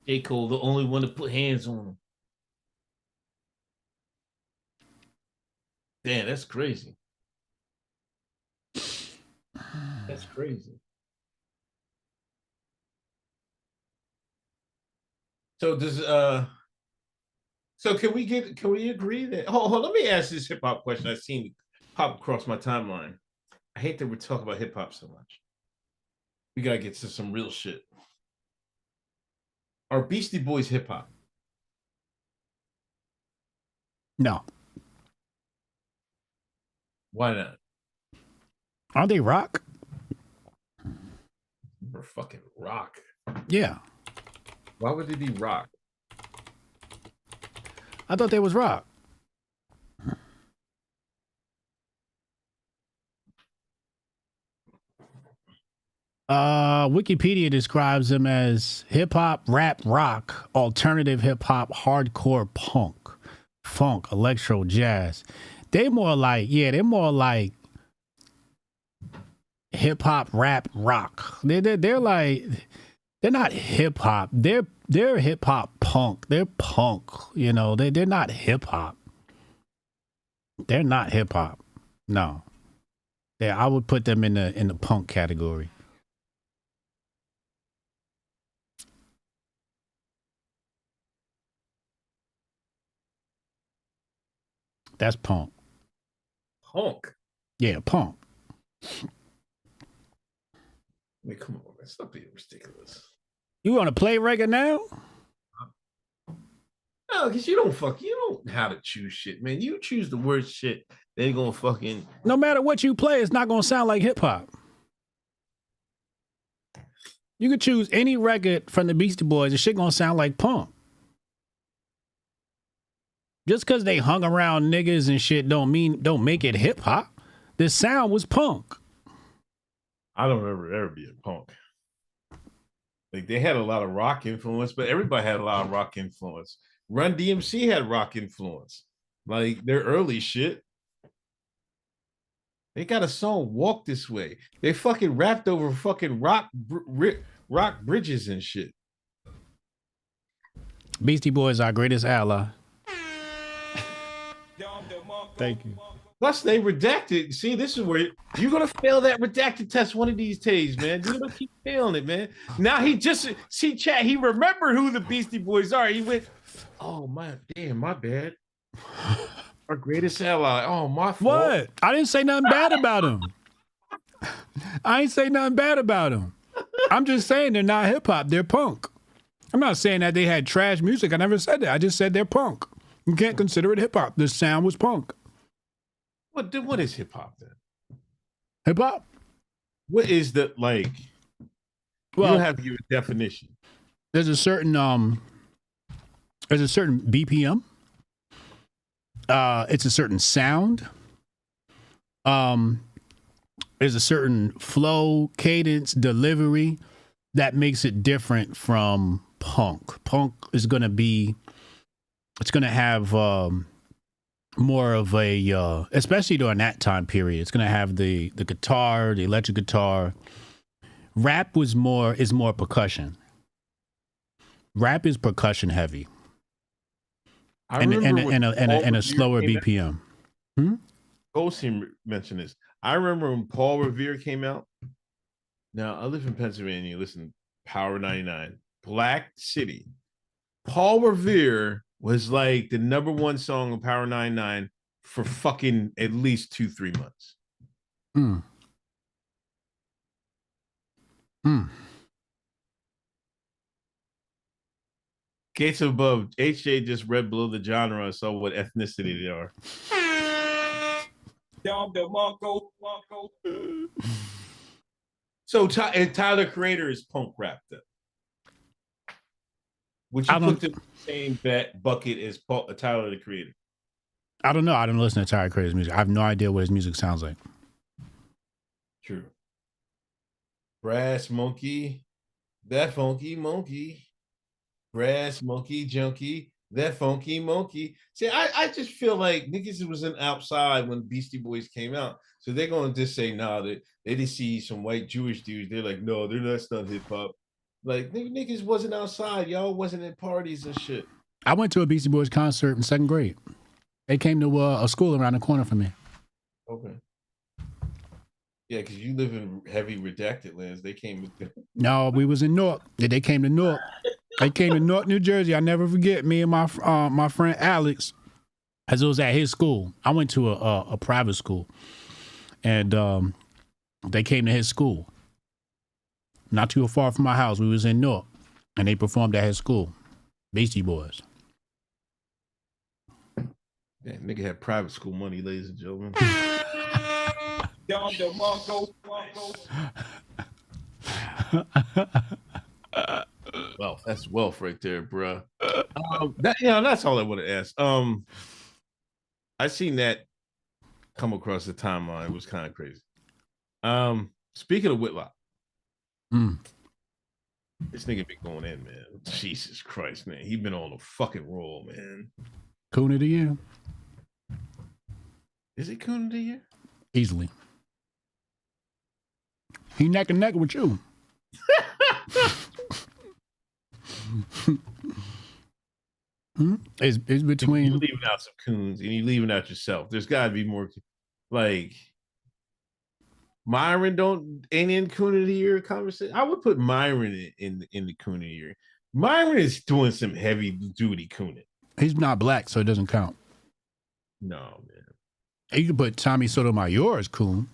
J. Cole, the only one to put hands on him. Damn, that's crazy. That's crazy. So does so can we agree that let me ask this hip hop question I've seen pop across my timeline. I hate that we're talking about hip hop so much. We gotta get to some real shit. Are Beastie Boys hip hop? No. Why not? Aren't they rock? We're fucking rock. Yeah. Why would they be rock? I thought they was rock. Wikipedia describes them as hip hop, rap, rock, alternative hip hop, hardcore, punk, funk, electro, jazz. They're more like hip hop, rap, rock. They're like, they're not hip hop. They're hip hop punk. They're punk. You know, they're not hip hop. They're not hip hop. No. Yeah, I would put them in the punk category. That's punk. Punk? Yeah, punk. I mean, come on, man. Stop being ridiculous. You want to play reggae now? No, because you don't know how to choose shit, man. You choose the worst shit, they ain't gonna fucking. No matter what you play, it's not gonna sound like hip hop. You could choose any record from the Beastie Boys, the shit gonna sound like punk. Just because they hung around niggas and shit don't make it hip hop. The sound was punk. I don't remember ever being punk. Like they had a lot of rock influence, but everybody had a lot of rock influence. Run DMC had rock influence. Like their early shit. They got a song "Walk This Way." They fucking rapped over fucking rock bridges and shit. Beastie Boys, our greatest ally. Thank you. Plus, they redacted. See, this is where you're gonna fail that redacted test one of these days, man. You're gonna keep failing it, man. Now he just chat. He remembered who the Beastie Boys are. He went, "Oh my bad." Our greatest ally. Oh, my fault. What? I didn't say nothing bad about him. I ain't say nothing bad about him. I'm just saying they're not hip hop. They're punk. I'm not saying that they had trash music. I never said that. I just said they're punk. You can't consider it hip hop. The sound was punk. What is hip hop then? Hip hop? What is the like? Well, you don't have your definition. There's a certain BPM. It's a certain sound. There's a certain flow, cadence, delivery that makes it different from punk. Punk is going to have more of a, especially during that time period, it's going to have the guitar, the electric guitar. Rap is more percussion. Rap is percussion heavy. And a slower BPM. Goldstein mentioned this. I remember when Paul Revere came out. Now, I live in Pennsylvania. Listen, Power 99. Black City. Paul Revere was like the #1 song of Power 99 for fucking at least 2-3 months. Gates above. HJ just read below the genre and saw what ethnicity they are. So Tyler Creator is punk rap then. Would you put the same bucket as Tyler the Creator? I don't know. I don't listen to Tyler Creator's music. I have no idea what his music sounds like. True. Brass Monkey, that funky monkey. Brass Monkey Junkie, That funky monkey. See, I just feel like niggas was in outside when Beastie Boys came out. So they're gonna just say, nah, they didn't see some white Jewish dudes. They're like, no, that's not hip hop. Like niggas wasn't outside. Y'all wasn't in parties and shit. I went to a Beastie Boys concert in 2nd grade. They came to a school around the corner from me. Okay. Yeah, because you live in heavy redacted lands. They came with them. No, we was in Newark. They came to Newark. They came to Newark, New Jersey. I never forget. Me and my friend Alex, as it was at his school. I went to a private school, and they came to his school. Not too far from my house. We was in Newark, and they performed at his school. Beastie Boys. Yeah, nigga had private school money, ladies and gentlemen. Well, that's wealth right there, bro. That's all I want to ask. I seen that come across the timeline. It was kind of crazy. Speaking of Whitlock, this nigga been going in, man. Jesus Christ, man. He been on a fucking roll, man. Coon of the year. Is it Coon of the year? Easily. He neck and neck with you. It's between. You're leaving out some coons and you're leaving out yourself. There's got to be more. Like Myron ain't in Coon of the Year conversation. I would put Myron in the Coon of the Year. Myron is doing some heavy duty cooning. He's not black, so it doesn't count. No, man. You can put Tommy Sotomayor as coon.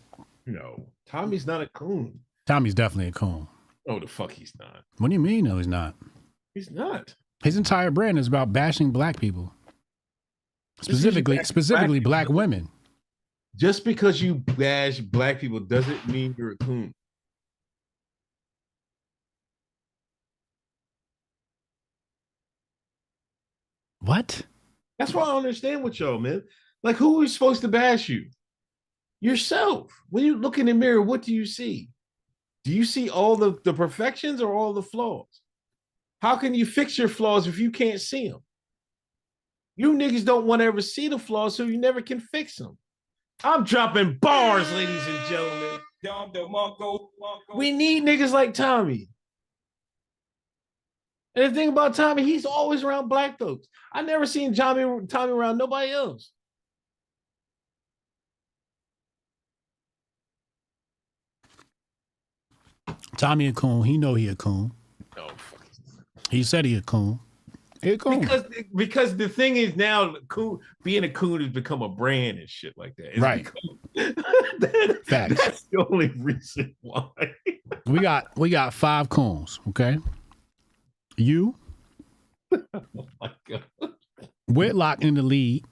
No, Tommy's not a coon. Tommy's definitely a coon. Oh, the fuck he's not. What do you mean? No, he's not. He's not. His entire brand is about bashing black people. Specifically black women. Just because you bash black people doesn't mean you're a coon. What? That's why I don't understand with y'all, man. Like, who is supposed to bash you? Yourself. When you look in the mirror, what do you see? Do you see all the perfections or all the flaws? How can you fix your flaws if you can't see them? You niggas don't want to ever see the flaws, so you never can fix them. I'm dropping bars, ladies and gentlemen. We need niggas like Tommy. And the thing about Tommy, he's always around black folks. I never seen Tommy around nobody else. Tommy a coon. He know he a coon. No. He said he a coon. He a coon. Because the thing is now, being a coon has become a brand and shit like that. Right. Facts. That's the only reason why. We got 5 coons, okay? You. Oh my God. Whitlock in the lead.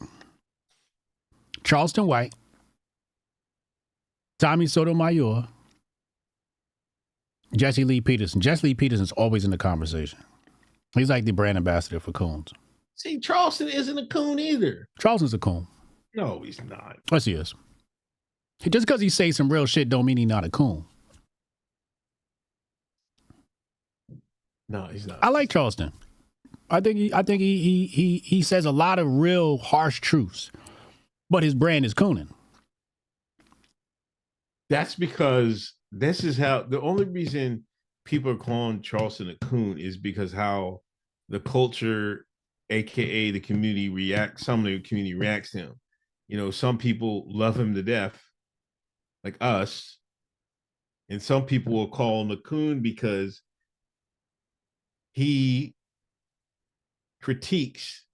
Charleston White. Tommy Sotomayor. Jesse Lee Peterson. Jesse Lee Peterson's always in the conversation. He's like the brand ambassador for coons. See, Charleston isn't a coon either. Charleston's a coon. No, he's not. Yes, he is. Just because he says some real shit don't mean he's not a coon. No, he's not. I like Charleston. I think he says a lot of real harsh truths, but his brand is cooning. That's because this is how the only reason people are calling Charleston a coon is because how the culture, aka the community, some of the community reacts to him. You know, some people love him to death, like us, and some people will call him a coon because he critiques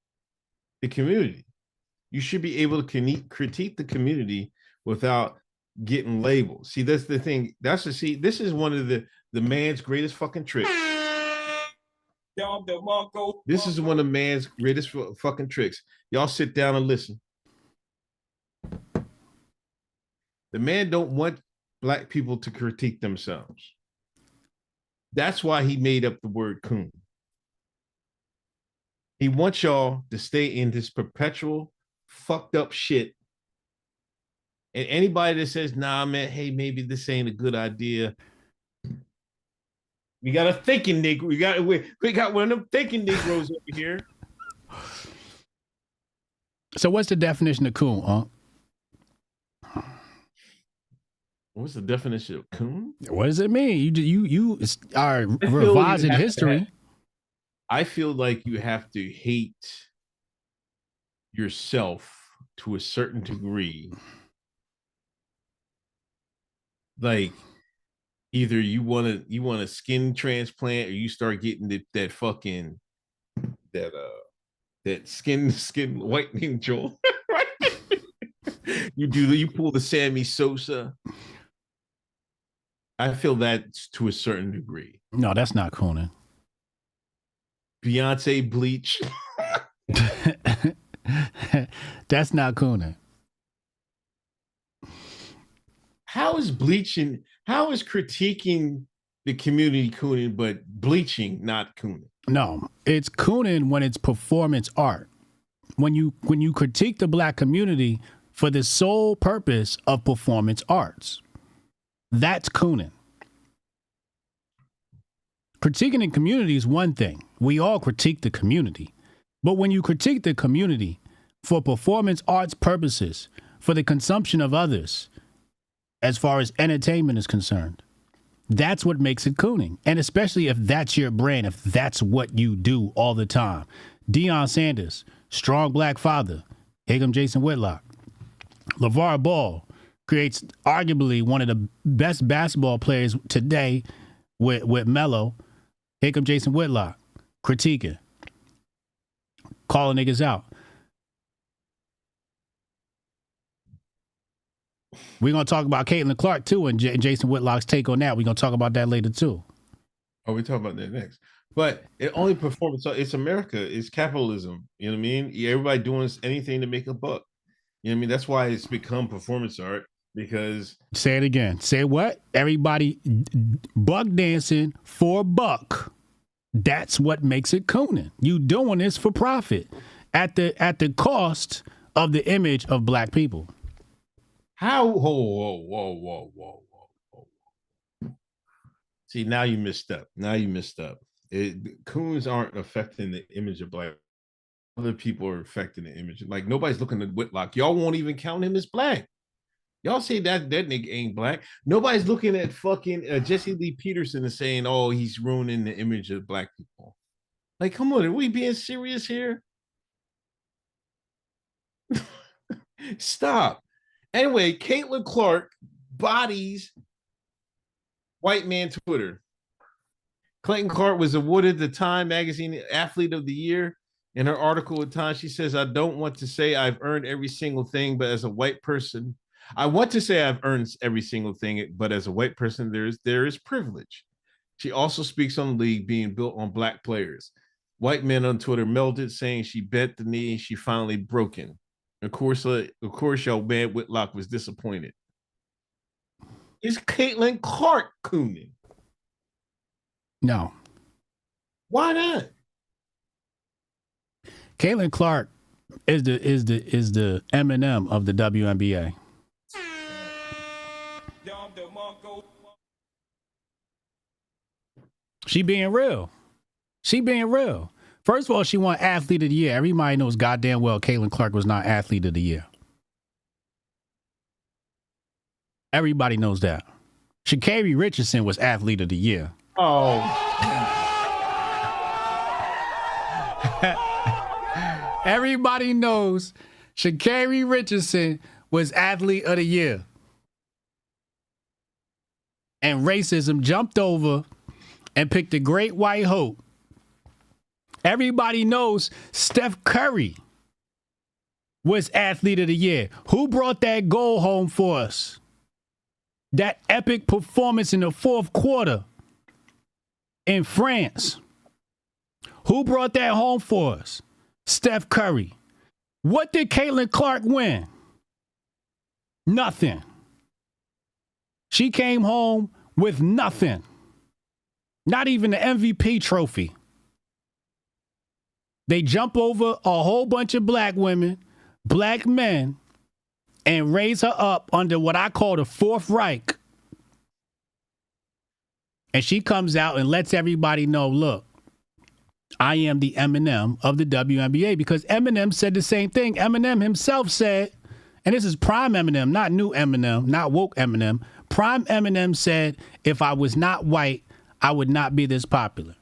the community. You should be able to critique the community without getting labeled. See, that's the thing. This is one of the man's greatest fucking tricks. This is one of man's greatest fucking tricks. Y'all sit down and listen. The man don't want black people to critique themselves. That's why he made up the word coon. He wants y'all to stay in this perpetual fucked up shit. And anybody that says, nah, man, hey, maybe this ain't a good idea. We got a thinking Negro. We got one of them thinking Negroes over here. So what's the definition of coon, huh? What's the definition of coon? What does it mean? You are revising history. I feel like you have to hate yourself to a certain degree. Like either you want a skin transplant or you start getting that fucking that skin whitening Joel. Right? You pull the Sammy Sosa. I feel that to a certain degree. No, that's not cooning. Beyonce bleach. That's not cooning. How is critiquing the community cooning, but bleaching not cooning? No, it's cooning when it's performance art. When you critique the black community for the sole purpose of performance arts, that's cooning. Critiquing the community is one thing. We all critique the community. But when you critique the community for performance arts purposes, for the consumption of others, as far as entertainment is concerned, that's what makes it cooning. And especially if that's your brand, if that's what you do all the time. Deion Sanders, strong black father. Here comes Jason Whitlock. LeVar Ball creates arguably one of the best basketball players today with Melo. Here comes Jason Whitlock, critiquing, calling niggas out. We're going to talk about Caitlin Clark, too, and Jason Whitlock's take on that. We're going to talk about that later, too. Oh, we talk about that next. But it only performance. It's America. It's capitalism. You know what I mean? Everybody doing anything to make a buck. You know what I mean? That's why it's become performance art, because... Say it again. Say what? Everybody buck dancing for a buck. That's what makes it cooning. You doing this for profit at the cost of the image of black people. How? Whoa. See, now you messed up. Coons aren't affecting the image of black. Other people are affecting the image. Like, nobody's looking at Whitlock. Y'all won't even count him as black. Y'all say that nigga ain't black. Nobody's looking at fucking Jesse Lee Peterson and saying, oh, he's ruining the image of black people. Like, come on, are we being serious here? Stop. Anyway, Caitlin Clark bodies white man Twitter. Caitlin Clark was awarded the Time Magazine Athlete of the Year. In her article with Time, she says, I don't want to say I've earned every single thing, but as a white person, I want to say I've earned every single thing, but as a white person, there is privilege. She also speaks on the league being built on black players. White men on Twitter melded, saying she bent the knee and she finally broken. Of course, your man Whitlock was disappointed. Is Caitlin Clark cooning? No. Why not? Caitlin Clark is the Eminem of the WNBA. She being real. First of all, she won Athlete of the Year. Everybody knows goddamn well Caitlin Clark was not Athlete of the Year. Everybody knows that. Sha'Carri Richardson was Athlete of the Year. Oh. Everybody knows Sha'Carri Richardson was Athlete of the Year. And racism jumped over and picked the great white hope. Everybody knows Steph Curry was Athlete of the Year. Who brought that goal home for us? That epic performance in the fourth quarter in France. Who brought that home for us? Steph Curry. What did Caitlin Clark win? Nothing. She came home with nothing. Not even the MVP trophy. They jump over a whole bunch of black women, black men, and raise her up under what I call the Fourth Reich. And she comes out and lets everybody know, look, I am the Eminem of the WNBA, because Eminem said the same thing. Eminem himself said, and this is prime Eminem, not new Eminem, not woke Eminem. Prime Eminem said, if I was not white, I would not be this popular.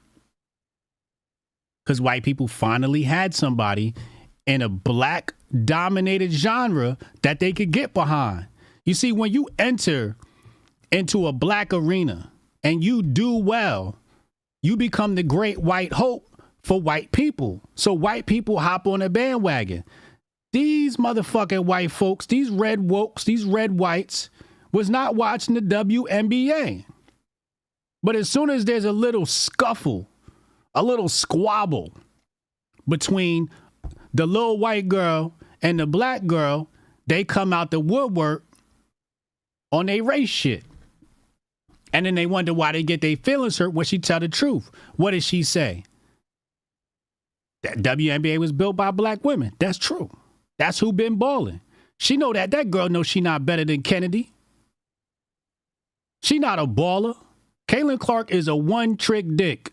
Because white people finally had somebody in a black-dominated genre that they could get behind. You see, when you enter into a black arena and you do well, you become the great white hope for white people. So white people hop on a bandwagon. These motherfucking white folks, these red wokes, these red whites, was not watching the WNBA. But as soon as there's a little scuffle, a little squabble between the little white girl and the black girl, they come out the woodwork on their race shit. And then they wonder why they get their feelings hurt when she tell the truth. What did she say? That WNBA was built by black women. That's true. That's who been balling. She know that. That girl knows she not better than Kennedy. She not a baller. Caitlin Clark is a one-trick dick.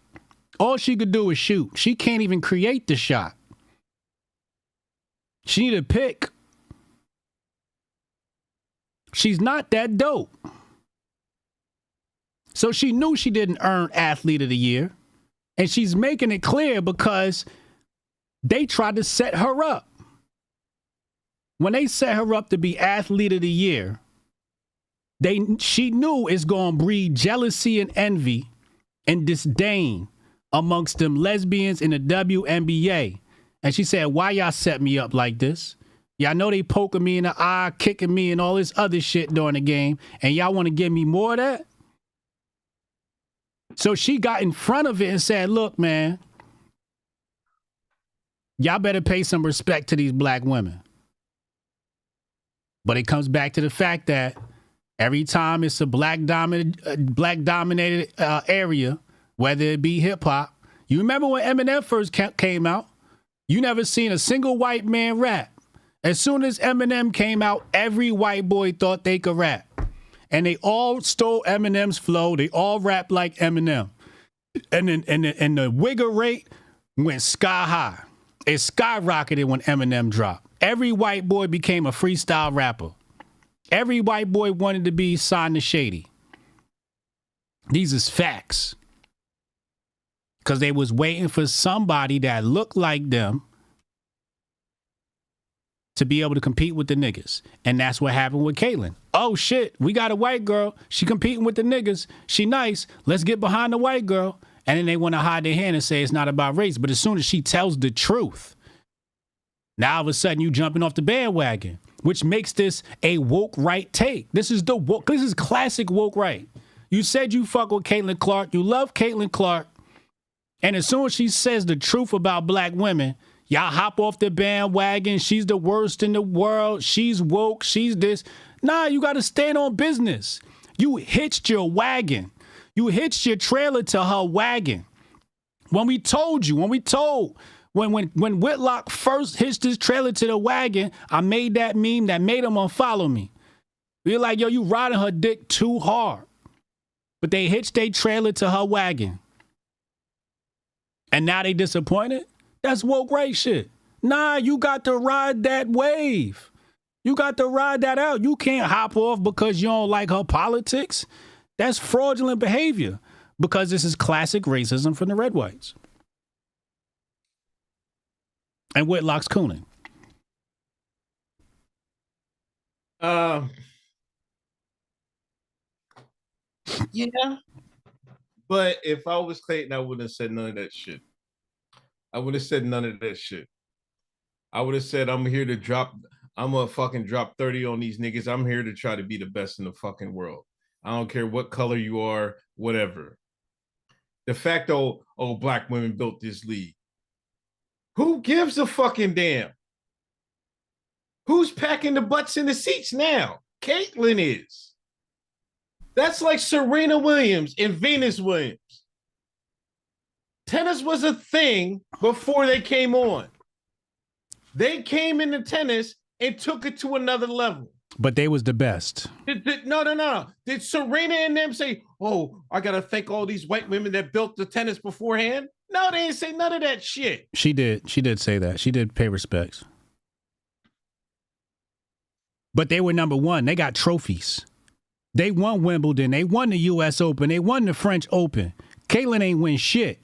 All she could do is shoot. She can't even create the shot. She need a pick. She's not that dope. So she knew she didn't earn Athlete of the Year. And she's making it clear because they tried to set her up. When they set her up to be Athlete of the Year, she knew it's going to breed jealousy and envy and disdain amongst them lesbians in the WNBA. And she said, why y'all set me up like this? Y'all know they poking me in the eye, kicking me and all this other shit during the game. And y'all want to give me more of that? So she got in front of it and said, look, man, y'all better pay some respect to these black women. But it comes back to the fact that every time it's a black-dominated area, whether it be hip-hop, you remember when Eminem first came out, you never seen a single white man rap. As soon as Eminem came out, every white boy thought they could rap. And they all stole Eminem's flow. They all rap like Eminem. And the wigger rate went sky high. It skyrocketed when Eminem dropped. Every white boy became a freestyle rapper. Every white boy wanted to be signed to Shady. These is facts. Because they was waiting for somebody that looked like them to be able to compete with the niggas. And that's what happened with Caitlyn. Oh shit, we got a white girl. She competing with the niggas. She nice. Let's get behind the white girl. And then they want to hide their hand and say it's not about race. But as soon as she tells the truth, now all of a sudden you jumping off the bandwagon, which makes this a woke right take. This is classic woke right. You said you fuck with Caitlin Clark. You love Caitlin Clark. And as soon as she says the truth about black women, y'all hop off the bandwagon. She's the worst in the world. She's woke. She's this. Nah, you got to stand on business. You hitched your wagon. You hitched your trailer to her wagon. When Whitlock first hitched his trailer to the wagon, I made that meme that made him unfollow me. We're like, yo, you riding her dick too hard. But they hitched their trailer to her wagon. And now they disappointed? That's woke right shit. Nah, you got to ride that wave. You got to ride that out. You can't hop off because you don't like her politics. That's fraudulent behavior because this is classic racism from the red whites. And Whitlock's cooning. Yeah. But if I was Clayton, I wouldn't have said none of that shit. I would have said none of that shit. I would have said, I'm gonna fucking drop 30 on these niggas. I'm here to try to be the best in the fucking world. I don't care what color you are, whatever. The fact, black women built this league. Who gives a fucking damn? Who's packing the butts in the seats now? Caitlyn is. That's like Serena Williams and Venus Williams. Tennis was a thing before they came on. They came into tennis and took it to another level. But they was the best. No. Did Serena and them say, oh, I got to thank all these white women that built the tennis beforehand? No, they didn't say none of that shit. She did. She did say that. She did pay respects. But they were number one. They got trophies. They won Wimbledon. They won the U.S. Open. They won the French Open. Caitlyn ain't win shit.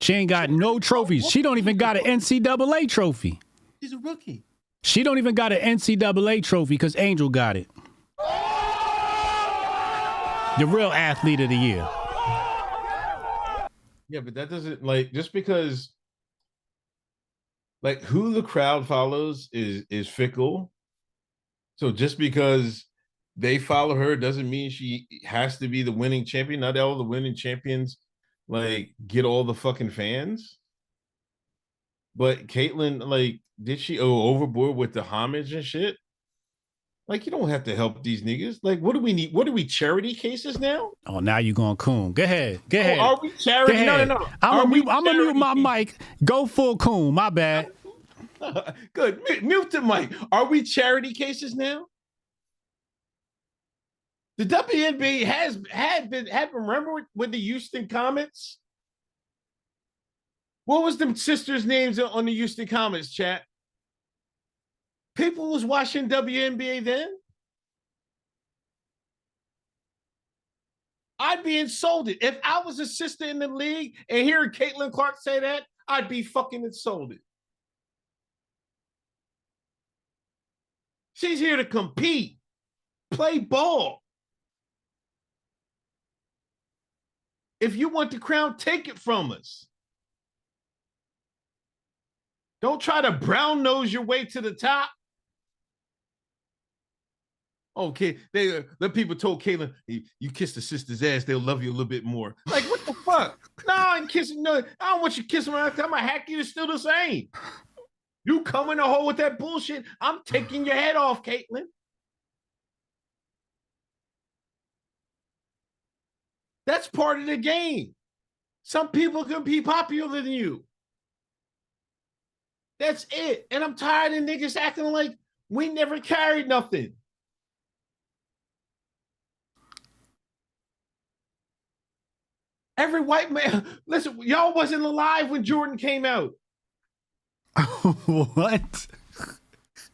She ain't got no trophies. She don't even got an NCAA trophy. She's a rookie. She don't even got an NCAA trophy because Angel got it. The real athlete of the year. Yeah, but that doesn't, like, just because, like, who the crowd follows is fickle. So just because they follow her doesn't mean she has to be the winning champion. Not all the winning champions, like, get all the fucking fans. But Caitlyn, like, did she go overboard with the homage and shit? Like, you don't have to help these niggas. Like, what do we need? What are we, charity cases now? Oh, now you going coon. Go ahead. Go ahead. Are we charity? No. I'm gonna mute my mic. Go full coon. My bad. Good. Mute the mic. Are we charity cases now? The WNBA had been remember with the Houston Comets? What was them sisters' names on the Houston Comets, chat? People was watching WNBA then. I'd be insulted. If I was a sister in the league and hearing Caitlin Clark say that, I'd be fucking insulted. She's here to compete, play ball. If you want the crown, take it from us. Don't try to brown nose your way to the top. Okay, the people told Caitlyn, you kiss the sister's ass, they'll love you a little bit more. Like, what the fuck? No, I ain't kissing. No, I don't want you kissing me. I'm gonna hack you. It's still the same. You come in the hole with that bullshit, I'm taking your head off, Caitlyn. That's part of the game. Some people can be popular than you. That's it. And I'm tired of niggas acting like we never carried nothing. Every white man, listen, y'all wasn't alive when Jordan came out. What?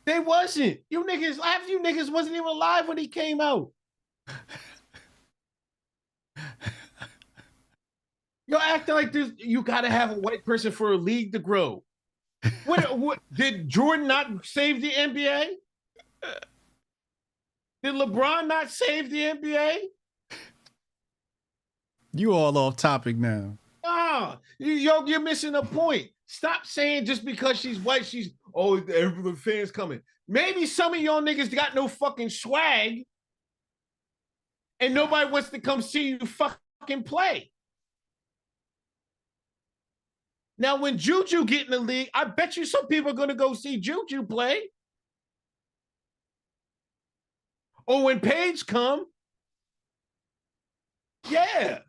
They wasn't. Half you niggas wasn't even alive when he came out. Y'all acting like this. You got to have a white person for a league to grow. What did Jordan not save the NBA? Did LeBron not save the NBA? You all off topic now. You're missing a point. Stop saying just because she's white, the fans coming. Maybe some of y'all niggas got no fucking swag and nobody wants to come see you fucking play. Now, when Juju get in the league, I bet you some people are going to go see Juju play. Or when Paige come, yeah.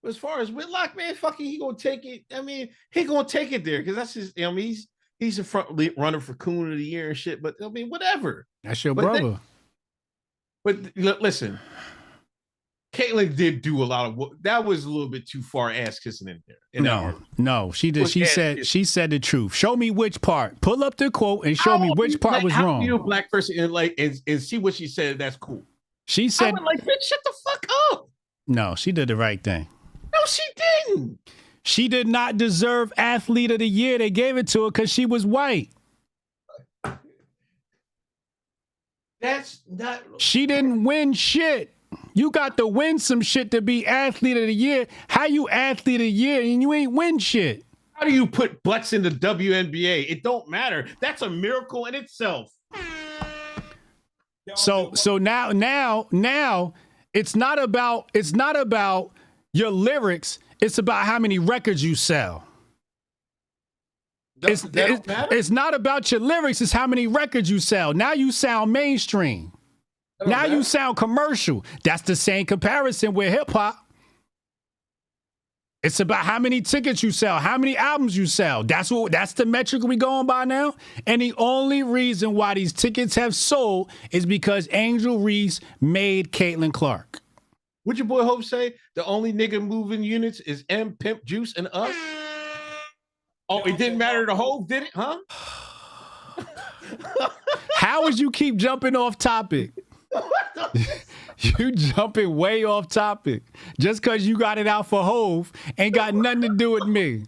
As far as Whitlock, man, fucking, he gonna take it. I mean, he gonna take it there because that's his. I mean, he's a front runner for Coon of the Year and shit. But I mean, whatever. That's your brother. Listen, Caitlyn did do a lot of work. That was a little bit too far ass kissing in there. No, she did. She said the truth. Show me which part. Pull up the quote and show me which part was wrong. You a black person and see what she said. That's cool. She said, bitch, shut the fuck up. No, she did the right thing. No, she didn't. She did not deserve Athlete of the Year. They gave it to her because she was white. That's not. She didn't win shit. You got to win some shit to be Athlete of the Year. How you Athlete of the Year and you ain't win shit? How do you put butts in the WNBA? It don't matter. That's a miracle in itself. So now it's not about your lyrics. It's about how many records you sell. It's not about your lyrics. It's how many records you sell. Now you sound mainstream. Now you sound commercial. That's the same comparison with hip hop. It's about how many tickets you sell, how many albums you sell. That's the metric we going by now. And the only reason why these tickets have sold is because Angel Reese made Caitlin Clark. What your boy Hope say? The only nigga moving units is M, Pimp, Juice, and us. Oh, it didn't matter to Hope, did it? Huh? How is you keep jumping off topic? You jumping way off topic. Just because you got it out for Hove ain't got nothing to do with me.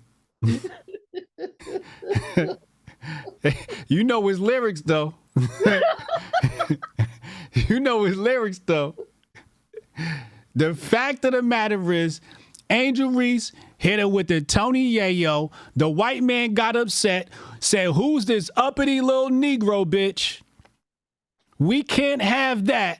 You know his lyrics, though. You know his lyrics, though. The fact of the matter is, Angel Reese hit her with the Tony Yayo. The white man got upset, said, "Who's this uppity little Negro bitch? We can't have that."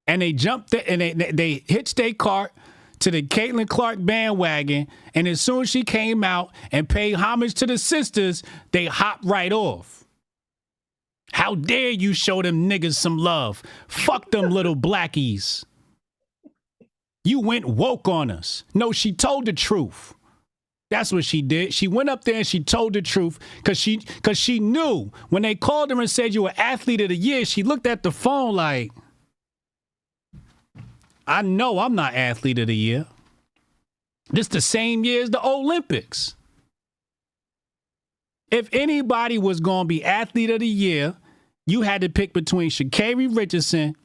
And they jumped and they hitched their cart to the Caitlin Clark bandwagon. And as soon as she came out and paid homage to the sisters, they hopped right off. How dare you show them niggas some love? Fuck them little blackies. You went woke on us. No, she told the truth. That's what she did. She went up there and she told the truth because she knew when they called her and said you were athlete of the year, she looked at the phone like, I know I'm not athlete of the year. This the same year as the Olympics. If anybody was going to be athlete of the year, you had to pick between Sha'Carri Richardson,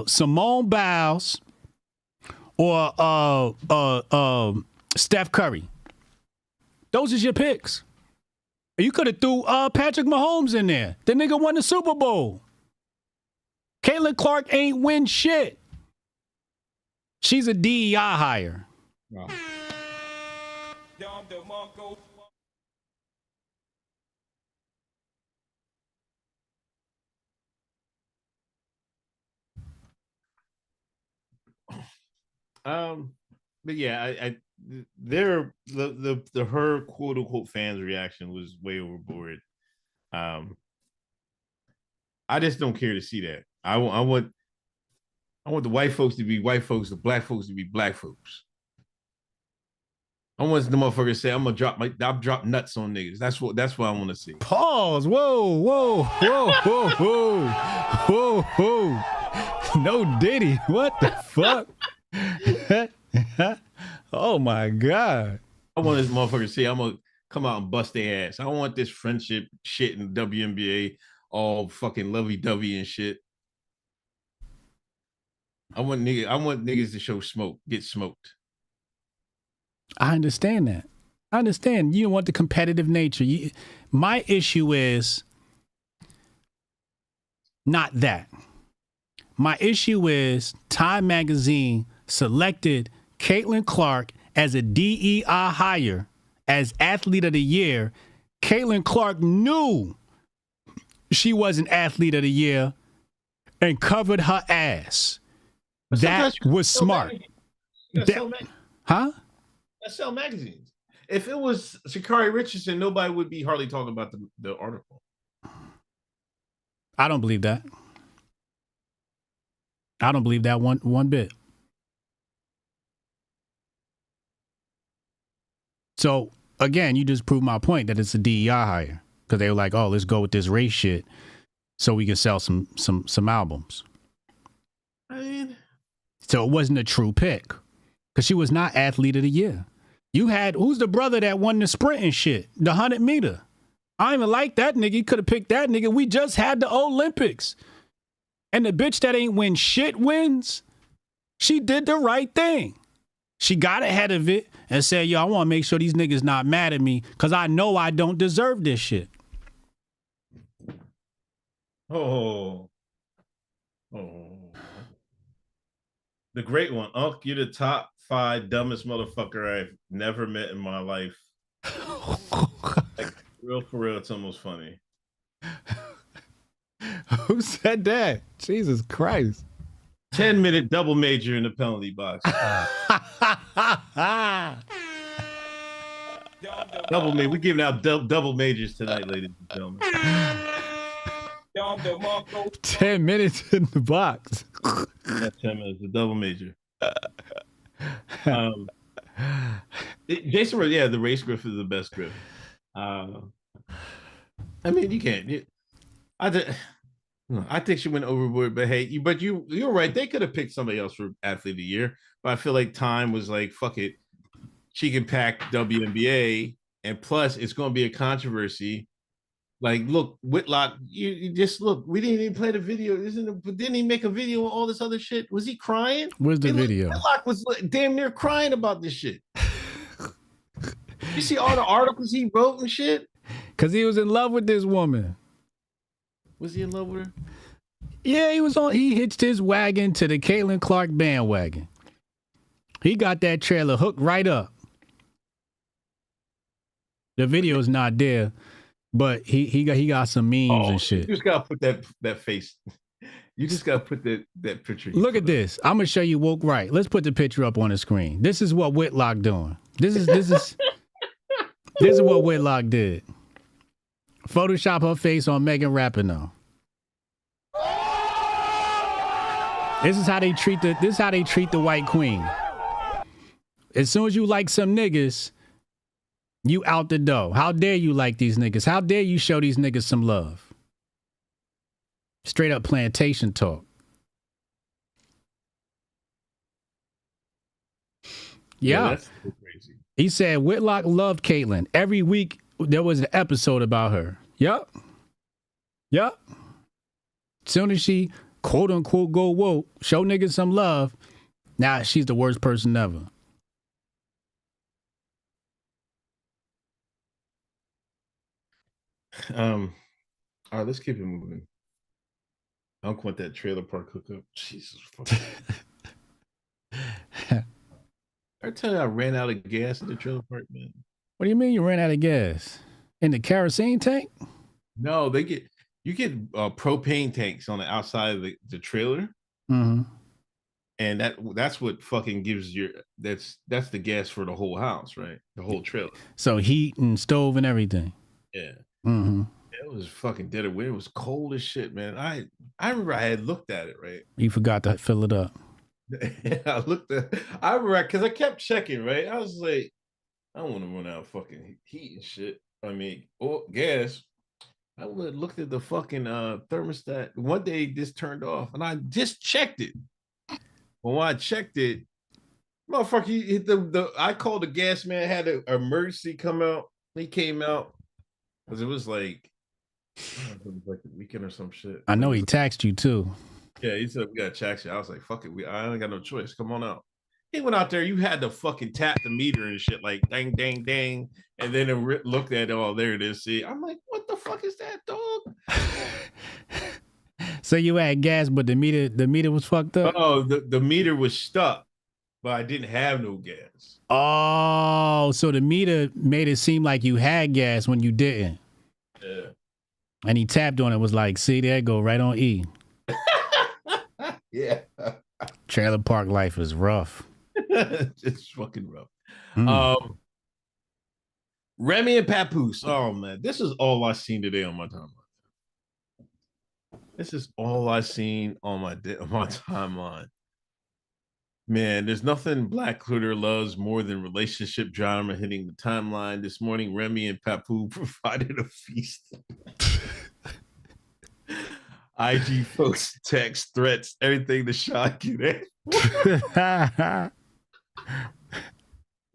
Simone Biles, or Steph Curry. Those is your picks. You could have threw Patrick Mahomes in there. The nigga won the Super Bowl. Caitlin Clark ain't win shit. She's a DEI hire. Wow. But yeah, her quote unquote fans reaction was way overboard. I just don't care to see that. I want the white folks to be white folks, the black folks to be black folks. I want the motherfucker to say, I'll drop nuts on niggas. That's what I want to see. Pause. Whoa. No Diddy. What the fuck? Oh my God. I want this motherfucker to say, I'm gonna come out and bust their ass. I don't want this friendship shit in WNBA, all fucking lovey-dovey and shit. I want niggas to show smoke, get smoked. I understand that. I understand. You don't want the competitive nature. My issue is not that. My issue is Time Magazine selected Caitlin Clark as a DEI hire as athlete of the year. Caitlin Clark knew she wasn't athlete of the year and covered her ass. But that was smart. Huh? That sell magazines. If it was Sha'Carri Richardson, nobody would be hardly talking about the article. I don't believe that. I don't believe that one bit. So again, you just proved my point that it's a DEI hire because they were like, "Oh, let's go with this race shit, so we can sell some albums." I mean, so it wasn't a true pick because she was not athlete of the year. You had who's the brother that won the sprint and shit, the 100 meter. I don't even like that nigga. You could have picked that nigga. We just had the Olympics, and the bitch that ain't win shit wins. She did the right thing. She got ahead of it and said, yo, I want to make sure these niggas not mad at me because I know I don't deserve this shit. Oh. The great one. Unc, you're the top 5 dumbest motherfucker I've never met in my life. Like, for real, it's almost funny. Who said that? Jesus Christ. 10-minute double major in the penalty box. Double major. We're giving out double majors tonight, ladies and gentlemen. 10 minutes in the box. Yeah, 10 minutes, a double major. Jason, yeah, the race grift is the best grift. I mean, you can't. No, I think she went overboard, but hey, you're right. They could have picked somebody else for athlete of the year, but I feel like time was like, fuck it. She can pack WNBA, and plus it's going to be a controversy. Like, look, Whitlock, you just look. We didn't even play the video. Didn't he make a video on all this other shit? Was he crying? Where's the video? Whitlock was damn near crying about this shit. You see all the articles he wrote and shit? Because he was in love with this woman. Was he in love with her? Yeah, he hitched his wagon to the Caitlin Clark bandwagon. He got that trailer hooked right up. The video's not there, but he got some memes and shit. You just gotta put that face. You just gotta put that picture. Look at this. I'm gonna show you woke right. Let's put the picture up on the screen. This is what Whitlock doing. This is this is what Whitlock did. Photoshop her face on Megan Rapinoe. This is how they treat the white queen. As soon as you like some niggas, you out the door. How dare you like these niggas? How dare you show these niggas some love? Straight up plantation talk. Yeah. That's crazy. He said Whitlock loved Caitlyn. Every week there was an episode about her. Yup. Soon as she quote unquote go woke, show niggas some love, now she's the worst person ever. All right, let's keep it moving. I don't want that trailer park hookup. Jesus fucking. I tell you, I ran out of gas in the trailer park, man. What do you mean you ran out of gas? In the kerosene tank? No, you get propane tanks on the outside of the trailer. Mm-hmm. And that's what fucking gives that's the gas for the whole house, right? The whole trailer. So heat and stove and everything. Yeah. Mm-hmm. It was fucking dead of winter. It was cold as shit, man. I remember I had looked at it, right? You forgot to fill it up. I remember because I kept checking, right? I was like, I don't want to run out of fucking heat and shit. I mean, gas. I would have looked at the fucking thermostat. One day this turned off, and I just checked it. But when I checked it, motherfucker, I called the gas man, had an emergency come out. He came out because it was like the weekend or some shit. I know he taxed you too. Yeah, he said we got to tax you. I was like, fuck it, I ain't got no choice. Come on out. He went out there. You had to fucking tap the meter and shit, like dang, dang, dang, and then it looked at it. Oh, there it is. See, I'm like, what the fuck is that, dog? So you had gas, but the meter was fucked up. Oh, the meter was stuck, but I didn't have no gas. Oh, so the meter made it seem like you had gas when you didn't. Yeah. And he tapped on it. Was like, see, there it go, right on E. Yeah. Trailer park life is rough. It's fucking rough. Remy and Papoose. Oh man, this is all I seen today on my timeline. This is all I seen on my timeline. Man, there's nothing Black Twitter loves more than relationship drama hitting the timeline. This morning, Remy and Papoose provided a feast. IG posts, text, threats, everything to shock you.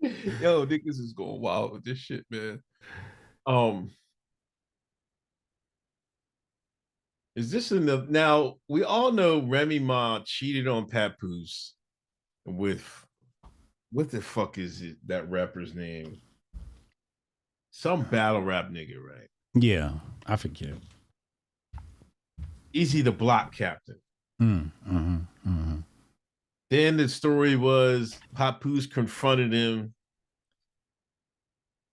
Yo, niggas is going wild with this shit, man. Is this enough? Now, we all know Remy Ma cheated on Papoose with, what the fuck is it, that rapper's name? Some battle rap nigga, right? Yeah, I forget. Easy the Block Captain. Mm-hmm. Then the story was Papoose confronted him.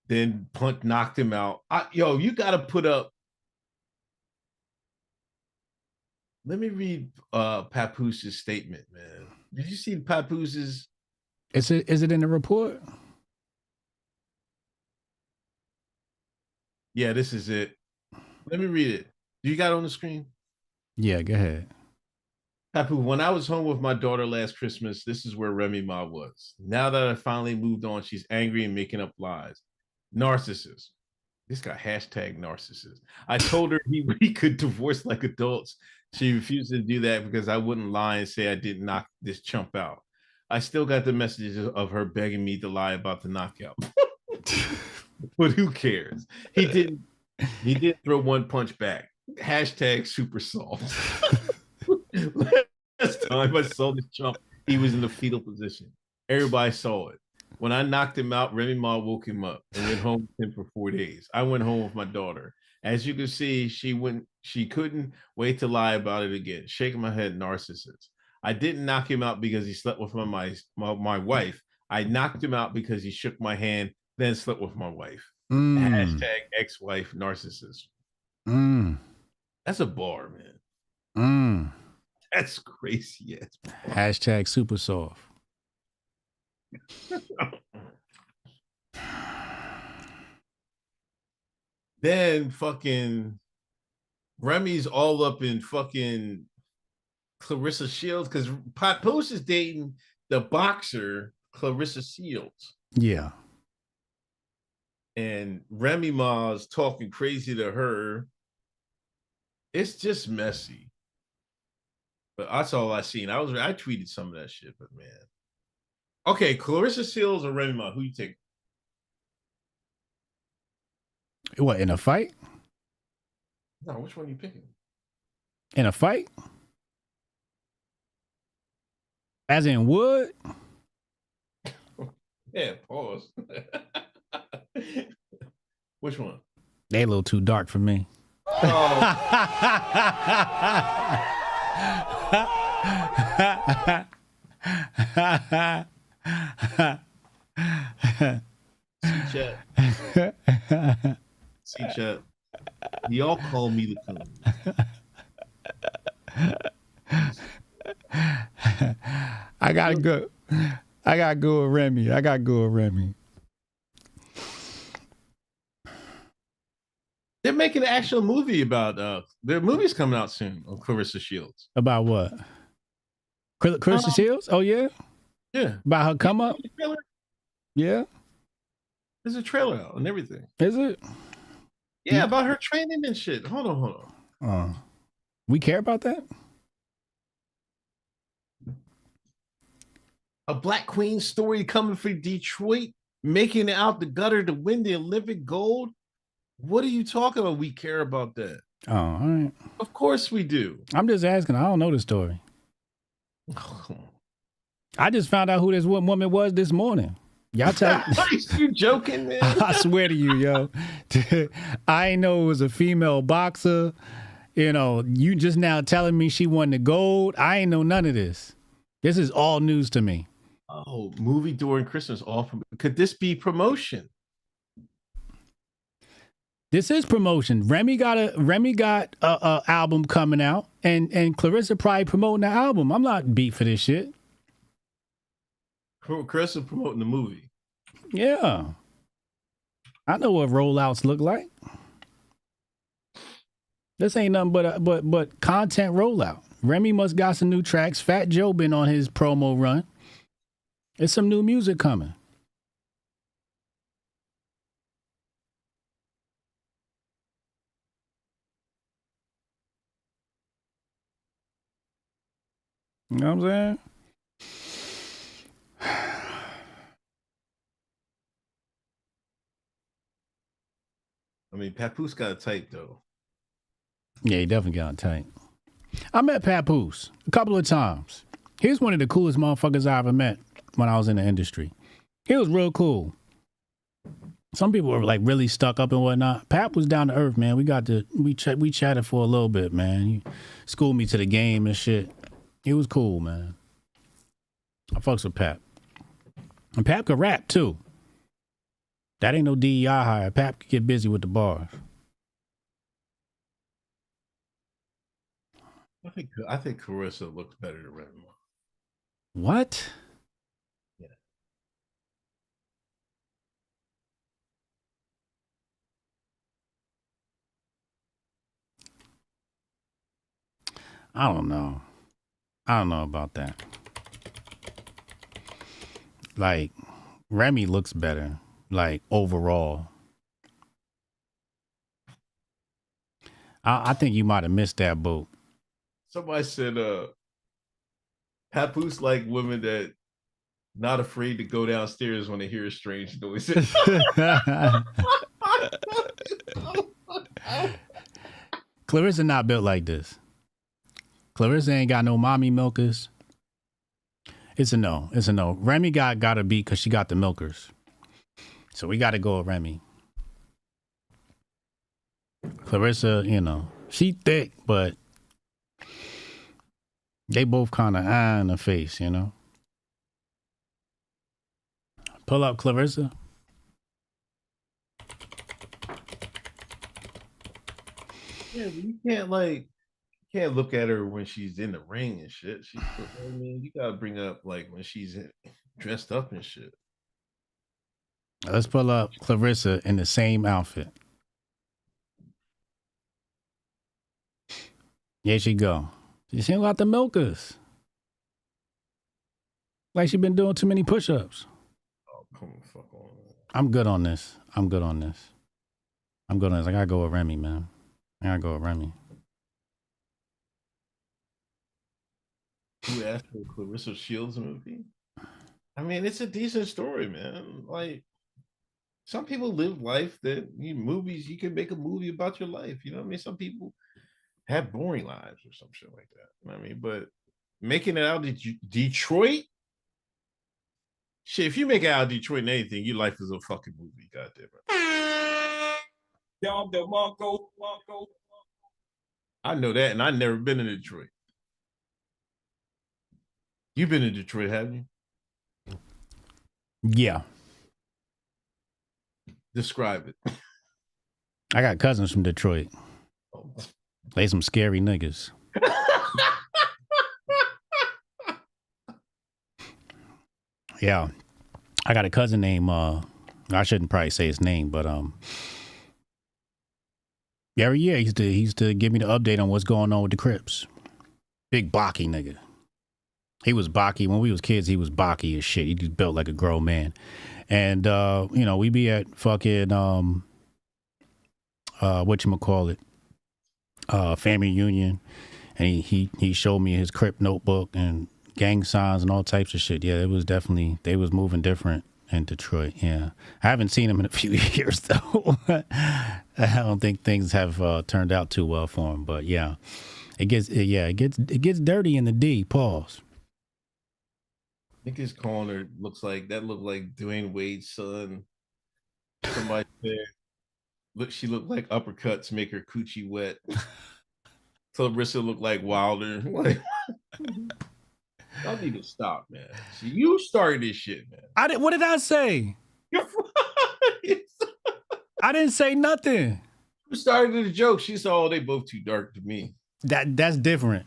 Then Punt knocked him out. You got to put up. Let me read Papooses statement, man. Did you see Papooses? Is it in the report? Yeah, this is it. Let me read it. You got it on the screen? Yeah, go ahead. Papu, when I was home with my daughter last Christmas, this is where Remy Ma was. Now that I finally moved on, she's angry and making up lies. Narcissist. This guy hashtag narcissist. I told her we could divorce like adults. She refused to do that because I wouldn't lie and say I didn't knock this chump out. I still got the messages of her begging me to lie about the knockout. But who cares? He didn't throw one punch back. Hashtag super soft. Last time I saw this chump, he was in the fetal position. Everybody saw it. When I knocked him out, Remy Ma woke him up and went home with him for 4 days. I went home with my daughter. As you can see, she couldn't wait to lie about it again. Shaking my head, narcissist. I didn't knock him out because he slept with my wife. I knocked him out because he shook my hand, then slept with my wife. Hashtag ex-wife narcissist. That's a bar, man. That's crazy. Yes. Hashtag super soft. Then fucking Remy's all up in fucking Clarissa Shields because Papoose is dating the boxer Clarissa Shields. Yeah. And Remy Ma's talking crazy to her. It's just messy. But that's all I seen. I tweeted some of that shit, but man. Okay, Clarissa Shields or Remy Ma, who you take? What, in a fight? No, which one are you picking? In a fight? As in wood? Yeah, pause. Which one? They a little too dark for me. Oh. See chat. Y'all call me the coon. I gotta go with Remy. They're making an actual movie about their movie's coming out soon on Clarissa Shields. About what? Clarissa Shields? Oh yeah? Yeah. About her come up? Yeah. There's a trailer out and everything. Is it? Yeah, about her training and shit. Hold on. We care about that? A Black Queen story coming from Detroit, making it out the gutter to win the Olympic gold. What are you talking about? We care about that. Oh, all right. Of course we do. I'm just asking. I don't know the story. I just found out who this woman was this morning. Y'all tell you joking, man? I swear to you, yo. I ain't know it was a female boxer. You know, you just now telling me she won the gold. I ain't know none of this. This is all news to me. Oh, movie during Christmas. Could this be promotion? This is promotion. Remy got a album coming out, and Clarissa probably promoting the album. I'm not beat for this shit. Clarissa promoting the movie. Yeah, I know what rollouts look like. This ain't nothing but content rollout. Remy must got some new tracks. Fat Joe been on his promo run. There's some new music coming. You know what I'm saying? I mean, Papoose got a type though. Yeah, he definitely got tight. I met Papoose a couple of times. He was one of the coolest motherfuckers I ever met when I was in the industry. He was real cool. Some people were like really stuck up and whatnot. Pap was down to earth, man. We chatted for a little bit, man. He schooled me to the game and shit. He was cool, man. I fucks with Pap. And Pap could rap too. That ain't no DEI hire. Pap could get busy with the bars. I think Carissa looks better than Remy. What? Yeah. I don't know. I don't know about that. Like, Remy looks better, like, overall. I think you might have missed that boat. Somebody said, Papoose like women that not afraid to go downstairs when they hear a strange noise. Clarissa not built like this. Clarissa ain't got no mommy milkers. It's a no. It's a no. Remy got a beat because she got the milkers. So we got to go with Remy. Clarissa, you know, she thick, but they both kind of eye in the face, you know. Pull up Clarissa. Yeah, but you can't look at her when she's in the ring and shit. I mean, you gotta bring up like when she's dressed up and shit. Let's pull up Clarissa in the same outfit. Here she go. She ain't got the milkers. Like she been doing too many push-ups. Oh, come the fuck on. I'm good on this. I gotta go with Remy, man. I gotta go with Remy. Who asked for Clarissa Shields movie? I mean, it's a decent story, man. Like, some people live life that movies, you can make a movie about your life. You know what I mean? Some people have boring lives or some shit like that. You know what I mean? But making it out of Detroit, shit, if you make it out of Detroit and anything, your life is a fucking movie. Goddamn it. I know that, and I've never been in Detroit. You've been in Detroit, haven't you? Yeah. Describe it. I got cousins from Detroit. Oh. They some scary niggas. Yeah. I got a cousin named, I shouldn't probably say his name, but every year he used to give me the update on what's going on with the Crips. Big Baki nigga. He was Baki. When we was kids, he was Baki as shit. He just built like a grown man. And, you know, we be at fucking, whatchamacallit, family reunion. And he showed me his Crip notebook and gang signs and all types of shit. Yeah, it was definitely, they was moving different in Detroit. Yeah. I haven't seen him in a few years, though. I don't think things have turned out too well for him. But, yeah, it gets dirty in the D. Pause. I think his corner looked like Dwayne Wade's son. Somebody said, she looked like uppercuts make her coochie wet. Clarissa looked like Wilder. Like, y'all need to stop, man. See, you started this shit, man. What did I say? I didn't say nothing. You started the joke. She said, "Oh, they both too dark to me." That's different.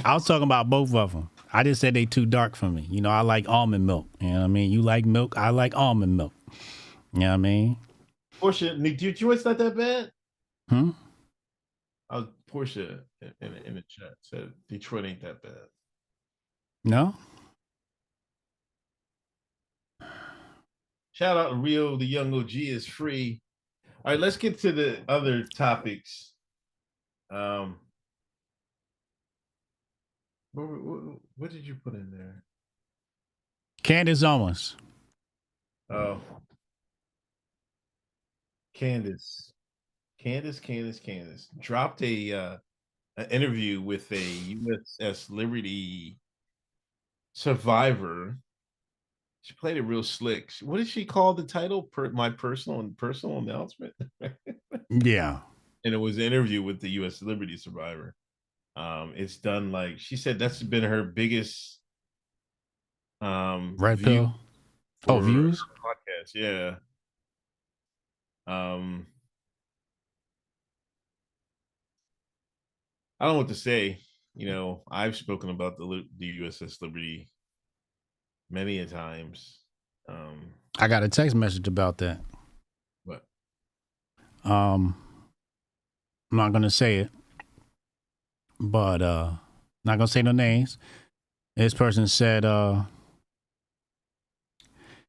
I was talking about both of them. I just said they too dark for me. You know, I like almond milk. You know what I mean? You like milk, I like almond milk. You know what I mean? Portia, Detroit's not that bad? Portia in the chat said Detroit ain't that bad. No? Shout out to Rio, the young OG is free. All right, let's get to the other topics. What did you put in there? Candace Owens. Oh. Candace dropped an interview with a USS Liberty survivor. She played it real slick. What did she call the title? My personal announcement. Yeah. And it was an interview with the U.S. Liberty survivor. It's done like she said that's been her biggest red pill. Oh, views? Podcast, yeah. I don't know what to say. You know, I've spoken about the USS Liberty many a times. I got a text message about that. What? I'm not gonna say it, but not gonna say no names. This person said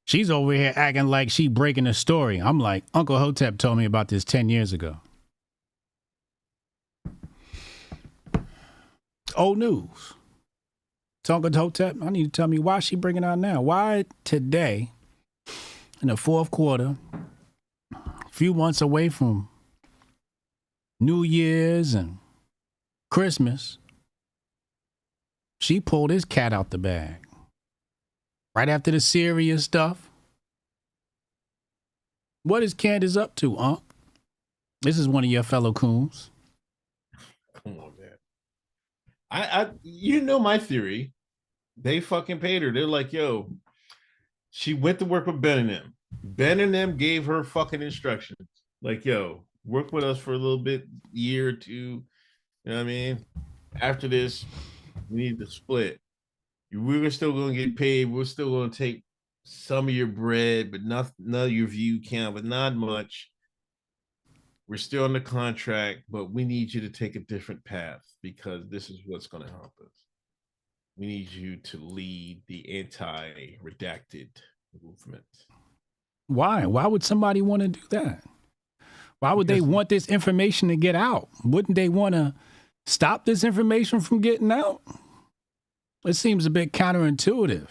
she's over here acting like she breaking the story. I'm like, Uncle Hotep told me about this 10 years ago. old news. Tonga Hotep, I need to tell me why she bringing it out now. Why today, in the fourth quarter, a few months away from New Year's and Christmas, she pulled his cat out the bag. Right after the serious stuff. What is Candace up to, Unc? This is one of your fellow coons. Come on, man. You know my theory. They fucking paid her. They're like, yo, she went to work with Ben and them. Ben and them gave her fucking instructions. Like, yo, work with us for a little bit, year or two. You know what I mean? After this, we need to split. We were still going to get paid. We're still going to take some of your bread, but none of your view count, but not much. We're still on the contract, but we need you to take a different path because this is what's going to help us. We need you to lead the anti-redacted movement. Why? Why would somebody want to do that? Why would they want this information to get out? Wouldn't they want to stop this information from getting out? It seems a bit counterintuitive.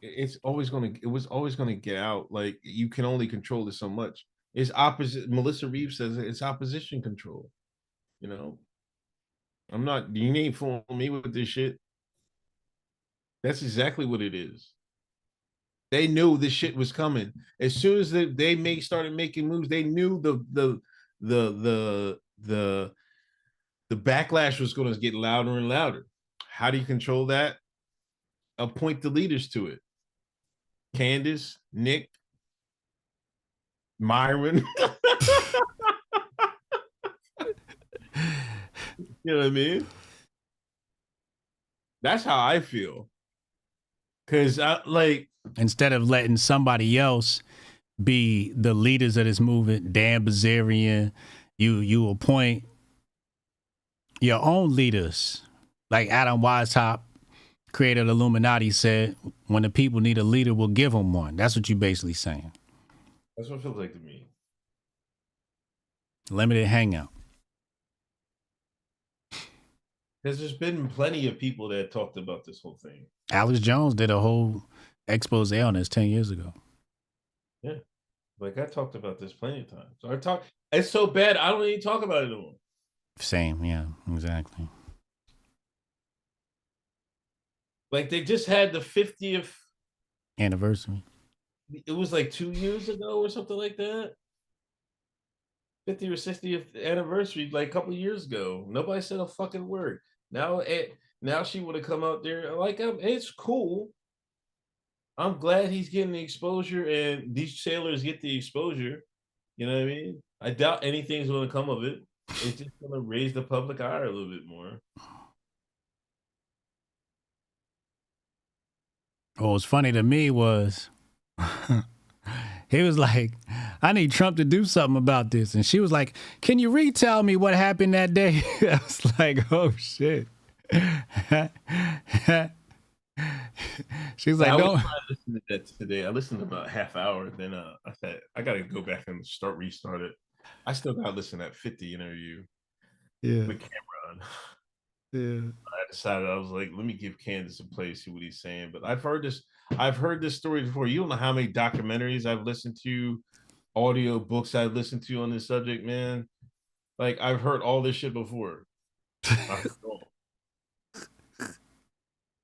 It was always going to get out. Like, you can only control this so much. It's opposite. Melissa Reeves says it's opposition control. You know, you ain't fooling me with this shit. That's exactly what it is. They knew this shit was coming. As soon as they started making moves, they knew the backlash was going to get louder and louder. How do you control that? Appoint the leaders to it. Candace, Nick, Myron. You know what I mean? That's how I feel. Because instead of letting somebody else be the leaders of this movement, Dan Bazarian, you appoint your own leaders. Like Adam Weishaupt, creator of the Illuminati, said, when the people need a leader, we'll give them one. That's what you're basically saying. That's what it feels like to me. Limited hangout. Because there's been plenty of people that talked about this whole thing. Alex Jones did a whole expose on this 10 years ago. Yeah. Like, I talked about this plenty of times. It's so bad, I don't even talk about it anymore. Same, yeah, exactly. Like, they just had the 50th anniversary. It was like 2 years ago or something like that. 50th or 60th anniversary, like a couple of years ago. Nobody said a fucking word. Now she would have come out there. Like, it's cool. I'm glad he's getting the exposure and these sailors get the exposure. You know what I mean? I doubt anything's going to come of it. It's just going to raise the public ire a little bit more. What was funny to me was he was like, I need Trump to do something about this. And she was like, can you retell me what happened that day? I was like, oh, shit. She was like, don't. I listened to that today. I listened to about a half hour. Then I said, I got to go back and restart it. I still got to listen to that 50 interview with Cameron. Yeah. I decided, I was like, let me give Candace a play, see what he's saying. But I've heard this story before. You don't know how many documentaries I've listened to, audio books I've listened to on this subject, man. Like, I've heard all this shit before.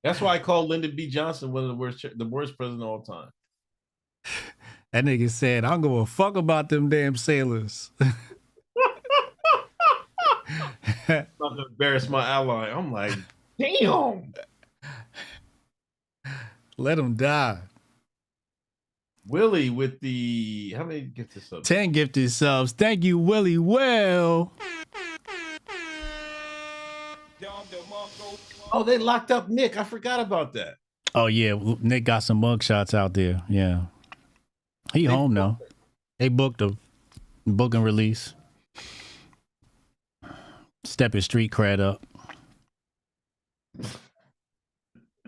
That's why I call Lyndon B. Johnson one of the worst president of all time. That nigga said, I don't give a fuck about them damn sailors. Not to embarrass my ally. I'm like, damn. Let him die. Willie with the, how many gifted subs? 10 gifted subs. Thank you, Willie. Well. Oh, they locked up Nick. I forgot about that. Oh, yeah. Nick got some mugshots out there. Yeah. He home now. They booked a book and release. Step his street cred up.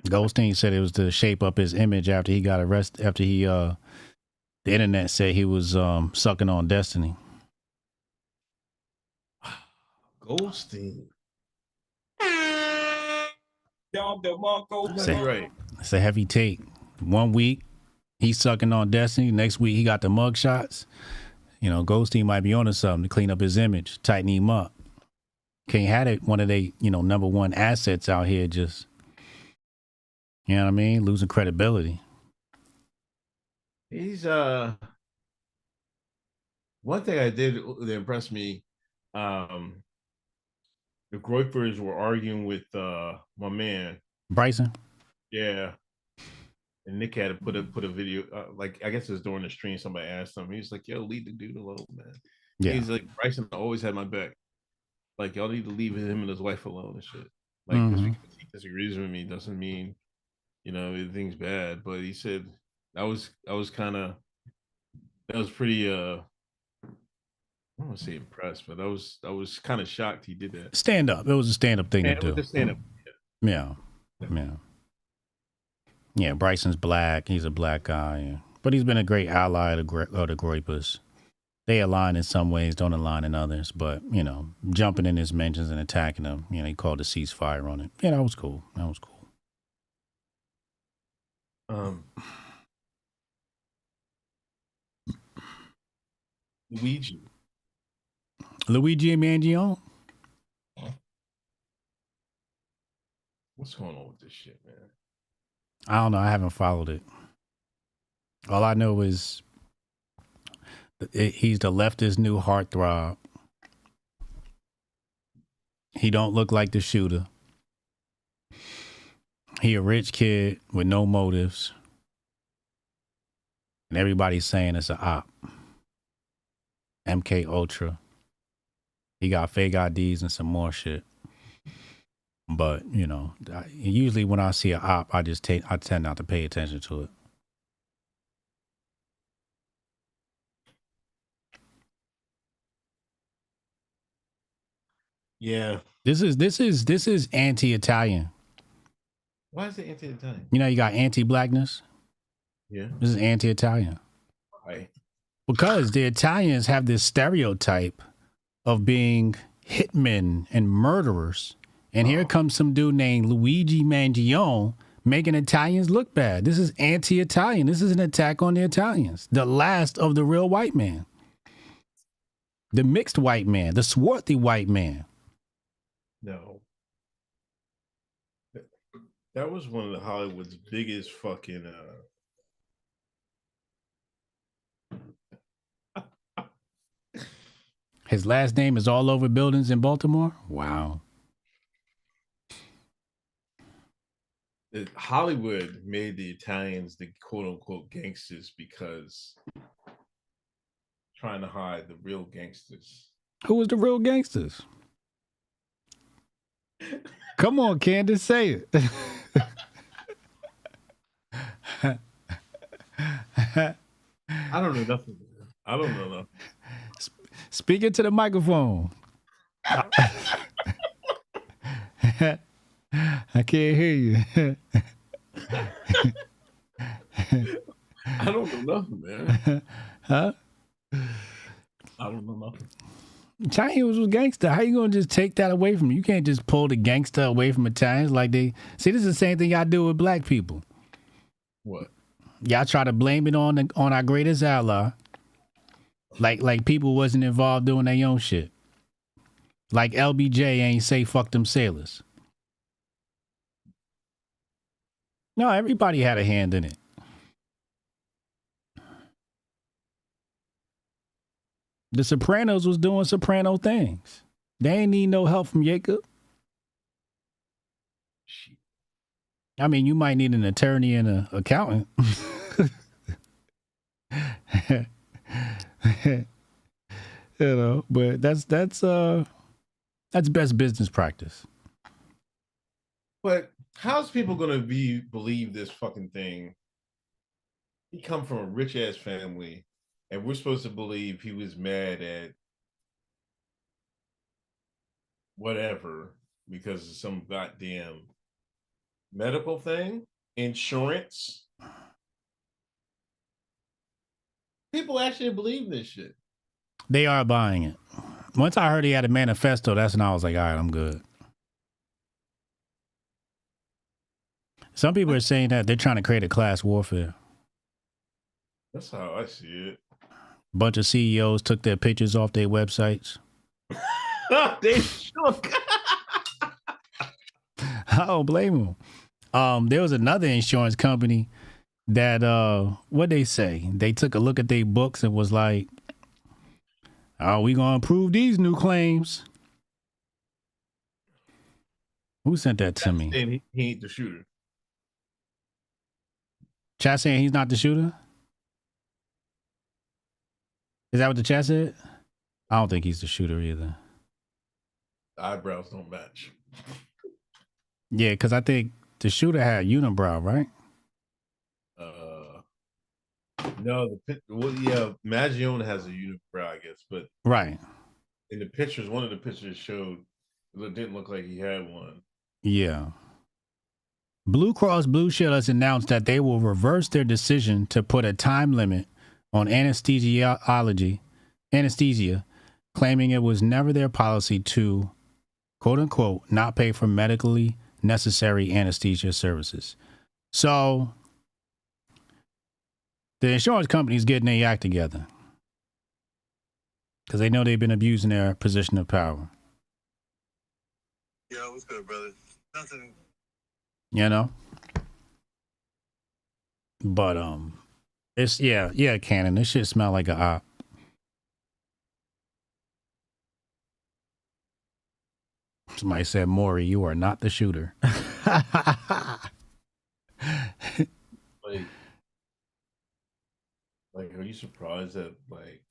Goldstein said it was to shape up his image after he got arrested. After he, the internet said he was sucking on Destiny. Goldstein. You're right. It's a heavy take. 1 week, he's sucking on Destiny. Next week, he got the mug shots. You know, Ghosty might be onto something to clean up his image, tighten him up. Can't have it one of they, number one assets out here just, you know what I mean, losing credibility. He's one thing I did that impressed me, the Grifters were arguing with my man Bryson. Yeah. And Nick had to put a video, like I guess it was during the stream. Somebody asked him, he was like, "Yo, leave the dude alone, man." Yeah. He's like, Bryson always had my back. Like, y'all need to leave him and his wife alone and shit. Like, just because he disagrees with me doesn't mean, everything's bad. But he said that was pretty. I don't want to say impressed, but I was kind of shocked he did that. Stand up. It was a stand up thing to do. It was a stand up. Yeah. Yeah, Bryson's black. He's a black guy. But he's been a great ally of the Groipers. They align in some ways, don't align in others. But, jumping in his mentions and attacking them, he called a ceasefire on it. Yeah, that was cool. Luigi Mangione. What's going on with this shit, man? I don't know. I haven't followed it. All I know is he's the leftist new heartthrob. He don't look like the shooter. He a rich kid with no motives. And everybody's saying it's a op. MK Ultra. He got fake IDs and some more shit. But, usually when I see an op, I tend not to pay attention to it. Yeah. This is anti-Italian. Why is it anti-Italian? You got anti-blackness? Yeah. This is anti-Italian. Why? Because the Italians have this stereotype of being hitmen and murderers. And here comes some dude named Luigi Mangione making Italians look bad. This is anti-Italian. This is an attack on the Italians. The last of the real white man. The mixed white man. The swarthy white man. No. That was one of the Hollywood's biggest fucking His last name is all over buildings in Baltimore? Wow. Hollywood made the Italians the quote unquote gangsters because trying to hide the real gangsters. Who was the real gangsters? Come on, Candace, say it. I don't know nothing. I don't know nothing. Speak into the microphone. I can't hear you. I don't know nothing, man. Huh? I don't know nothing. Italians was gangster. How you gonna just take that away from you? You can't just pull the gangster away from Italians like they see. This is the same thing y'all do with black people. What? Y'all try to blame it on our greatest ally. Like people wasn't involved doing their own shit. Like LBJ ain't say fuck them sailors. No, everybody had a hand in it. The Sopranos was doing Soprano things. They ain't need no help from Jacob. I mean, you might need an attorney and an accountant. But that's best business practice. But how's people gonna believe this fucking thing? He come from a rich ass family, and we're supposed to believe he was mad at whatever because of some goddamn medical thing, insurance. People actually believe this shit. They are buying it. Once I heard he had a manifesto, that's when I was like, all right, I'm good. Some people are saying that they're trying to create a class warfare. That's how I see it. Bunch of CEOs took their pictures off their websites. They shook. I don't blame them. There was another insurance company that what they say? They took a look at their books and was like, "Oh, we gonna approve these new claims." Who sent that to me? And he ain't the shooter. Chat saying he's not the shooter? Is that what the chat said? I don't think he's the shooter either. Eyebrows don't match. Yeah, because I think the shooter had unibrow, right? No, Mangione has a unibrow, I guess, but right in the pictures, one of the pictures showed it didn't look like he had one. Yeah. Blue Cross Blue Shield has announced that they will reverse their decision to put a time limit on anesthesia, claiming it was never their policy to, quote unquote, not pay for medically necessary anesthesia services. So the insurance company's getting their act together because they know they've been abusing their position of power. Yo, what's good, brother? Nothing. You know? But, it's, yeah, Cannon. This shit smell like a op. Somebody said, Maury, you are not the shooter. Like, are you surprised that, like,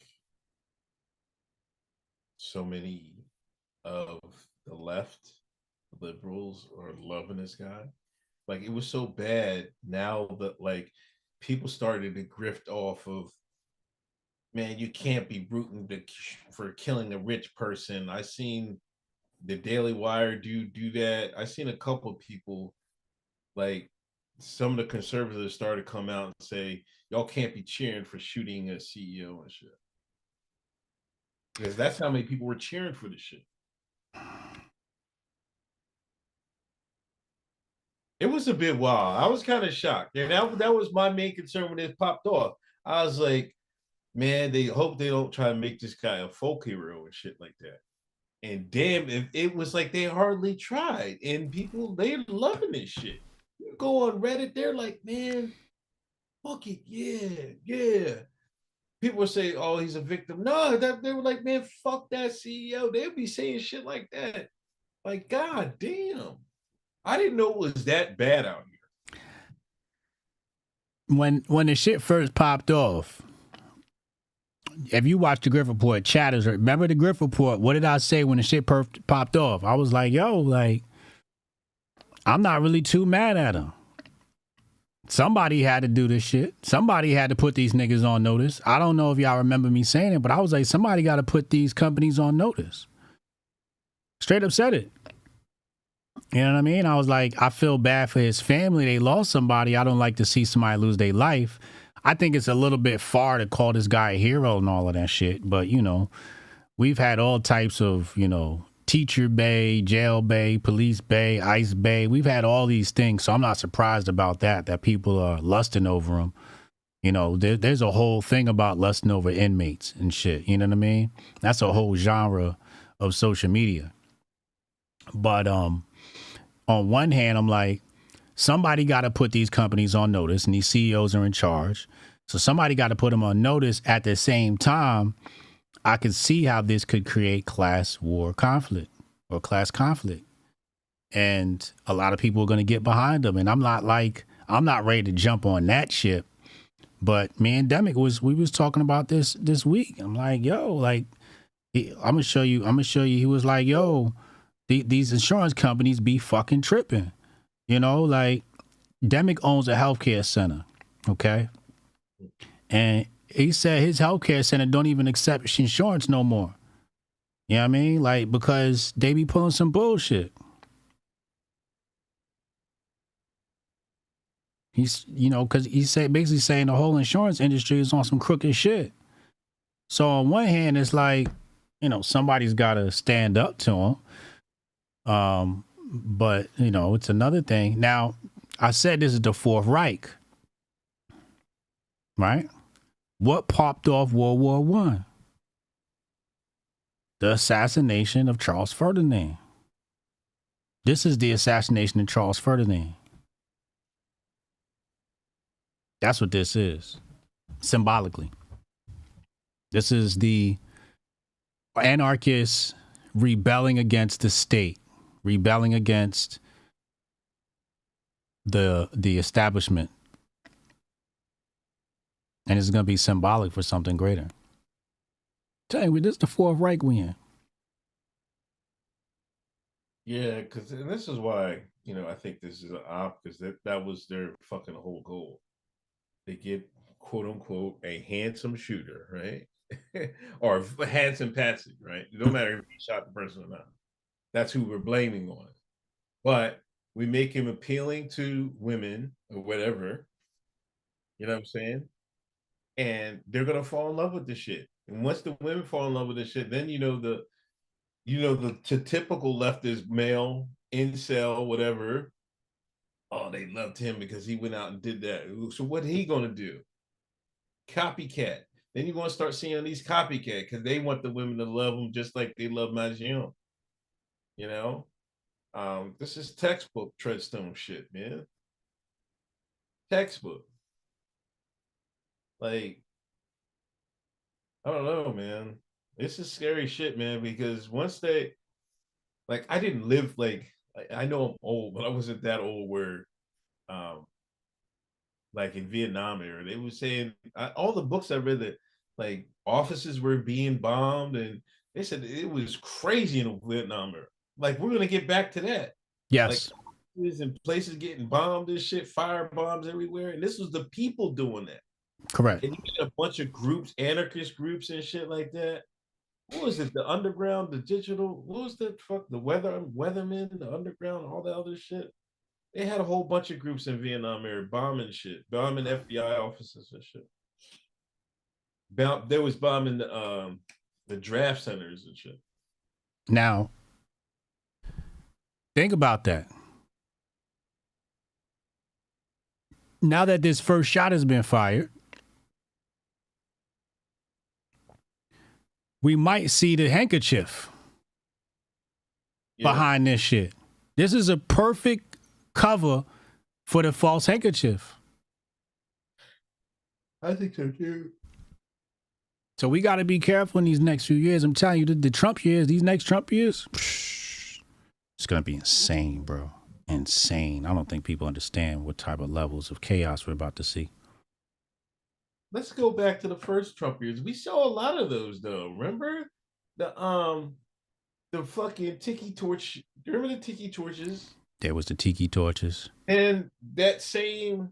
so many of the left liberals are loving this guy? Like, it was so bad now that, like, people started to grift off of, man, you can't be rooting for killing a rich person. I seen the Daily Wire do that. I seen a couple of people, like, some of the conservatives started to come out and say, y'all can't be cheering for shooting a CEO and shit. Because that's how many people were cheering for this shit. It was a bit wild. I was kind of shocked. And that was my main concern when it popped off. I was like, man, they hope they don't try to make this guy a folk hero and shit like that. And damn, if it was like they hardly tried. And people, they're loving this shit. You go on Reddit, they're like, man, fuck it, yeah. People would say, oh, he's a victim. No, they were like, man, fuck that CEO. They'd be saying shit like that. Like, god damn. I didn't know it was that bad out here. When the shit first popped off, if you watch the Grift Report, chatters, remember the Grift Report? What did I say when the shit popped off? I was like, yo, like, I'm not really too mad at him. Somebody had to do this shit. Somebody had to put these niggas on notice. I don't know if y'all remember me saying it, but I was like, somebody got to put these companies on notice. Straight up said it. You know what I mean? I was like, I feel bad for his family. They lost somebody. I don't like to see somebody lose their life. I think it's a little bit far to call this guy a hero and all of that shit. But, you know, we've had all types of, you know, teacher bay, jail bay, police bay, ICE bay. We've had all these things. So I'm not surprised about that people are lusting over him. You know, there's a whole thing about lusting over inmates and shit. You know what I mean? That's a whole genre of social media. But on one hand, I'm like, somebody got to put these companies on notice, and these CEOs are in charge. So somebody got to put them on notice. At the same time, I can see how this could create class war conflict or class conflict. And a lot of people are going to get behind them. And I'm not ready to jump on that ship. But me and Demick we was talking about this week. I'm like, yo, like, I'm going to show you. He was like, yo, these insurance companies be fucking tripping. You know, like, Demick owns a healthcare center, okay? And he said his healthcare center don't even accept insurance no more. You know what I mean? Like, because they be pulling some bullshit. He's, you know, because he's basically saying the whole insurance industry is on some crooked shit. So on one hand, it's like, you know, somebody's got to stand up to him. But, you know, it's another thing. Now, I said this is the Fourth Reich. Right? What popped off World War I? The assassination of Charles Ferdinand. This is the assassination of Charles Ferdinand. That's what this is, symbolically. This is the anarchists rebelling against the state, rebelling against the establishment. And it's going to be symbolic for something greater. Tell you, this is the Fourth Reich we in. Yeah, because and this is why, I think this is an op, because that was their fucking whole goal. They get, quote unquote, a handsome shooter, right? Or a handsome patsy, right? It don't matter if he shot the person or not. That's who we're blaming on. But we make him appealing to women or whatever. You know what I'm saying? And they're gonna fall in love with this shit. And once the women fall in love with this shit, then the typical leftist male, incel, whatever. Oh, they loved him because he went out and did that. So what he gonna do? Copycat. Then you're gonna start seeing these copycat because they want the women to love them just like they love Mangione. This is textbook Treadstone shit, man. Textbook. Like, I don't know, man. This is scary shit, man, because once they, like, I didn't live, like, I know I'm old, but I wasn't that old where, like in Vietnam era, they were saying, all the books I read that, like, offices were being bombed, and they said it was crazy in Vietnam era. Like, we're going to get back to that. Yes. Like, and places getting bombed and shit, fire bombs everywhere, and this was the people doing that. Correct. And you get a bunch of groups, anarchist groups and shit like that. What was it? The underground, the digital, what was that fuck? The weathermen, the underground, all that other shit. They had a whole bunch of groups in Vietnam era bombing shit, bombing FBI offices and shit. There was bombing the draft centers and shit. Now, think about that. Now that this first shot has been fired, we might see the handkerchief behind this shit. This is a perfect cover for the false handkerchief. I think so too. So we got to be careful in these next few years. I'm telling you, the Trump years, these next Trump years, it's going to be insane, bro. Insane. I don't think people understand what type of levels of chaos we're about to see. Let's go back to the first Trump years. We saw a lot of those though. Remember the fucking tiki torch. Remember the tiki torches? There was the tiki torches. And that same,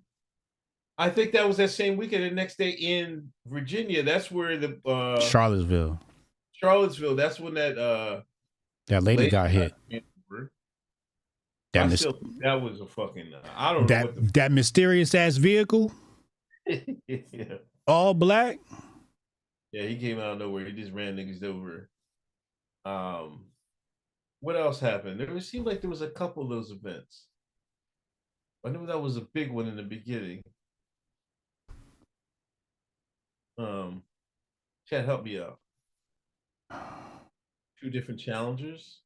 I think that was that same weekend. The next day in Virginia, that's where the Charlottesville. That's when that lady got hit. That was a fucking. I don't know what that mysterious ass vehicle. Yeah. All black. Yeah, he came out of nowhere. He just ran niggas over. What else happened? It seemed like there was a couple of those events. I knew that was a big one in the beginning. Chad, help me out. 2 different challengers.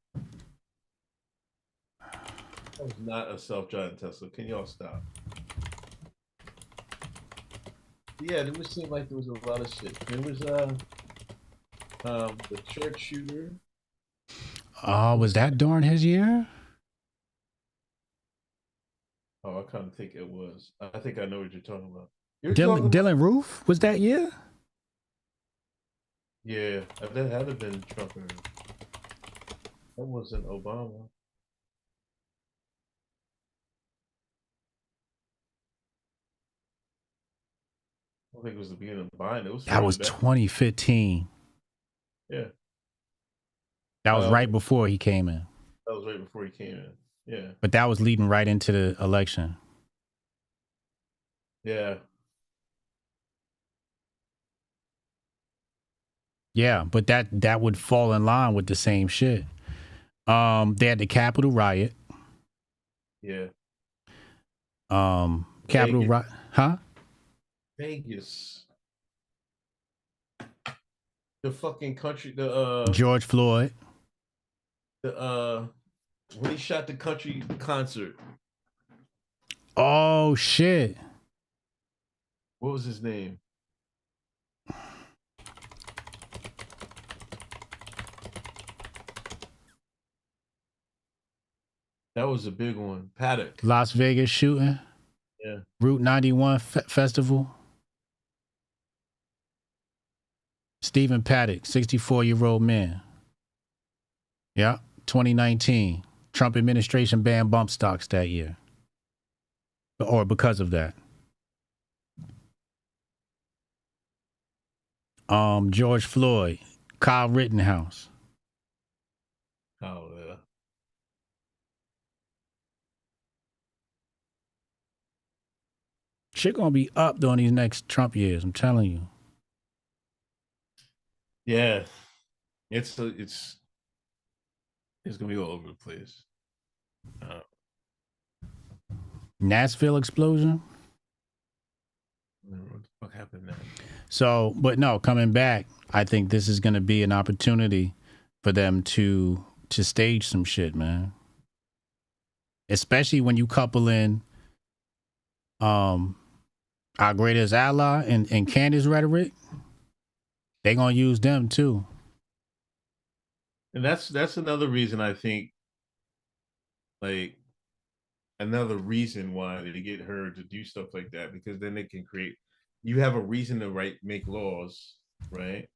That was not a self-driving Tesla. Can y'all stop? Yeah, it would seem like there was a lot of shit. There was the church shooter. Oh, was that during his year? Oh, I kind of think it was. I think I know what you're talking about. Dylan Roof? Was that year? Yeah, that had to been Trump. That wasn't Obama. I think it was the beginning of Biden. That was 2015. Yeah. That was right before he came in. That was right before he came in. Yeah. But that was leading right into the election. Yeah. Yeah, but that would fall in line with the same shit. They had the Capitol riot. Yeah. Capital Vegas. Rock, huh? Vegas. The fucking country, George Floyd. When he shot the country concert. Oh shit. What was his name? That was a big one. Paddock. Las Vegas shooting. Yeah. Route 91 festival. Stephen Paddock, 64-year-old man. Yeah, 2019. Trump administration banned bump stocks that year. Or because of that. George Floyd, Kyle Rittenhouse. Oh, yeah. Shit gonna be up during these next Trump years, I'm telling you. Yeah. It's gonna be all over the place. Nashville explosion. What the fuck happened now? So, but no, coming back, I think this is gonna be an opportunity for them to stage some shit, man. Especially when you couple in our greatest ally and Candace rhetoric, they gonna use them too. And that's another reason I think, like, another reason why they get her to do stuff like that, because then they can create. You have a reason to make laws, right?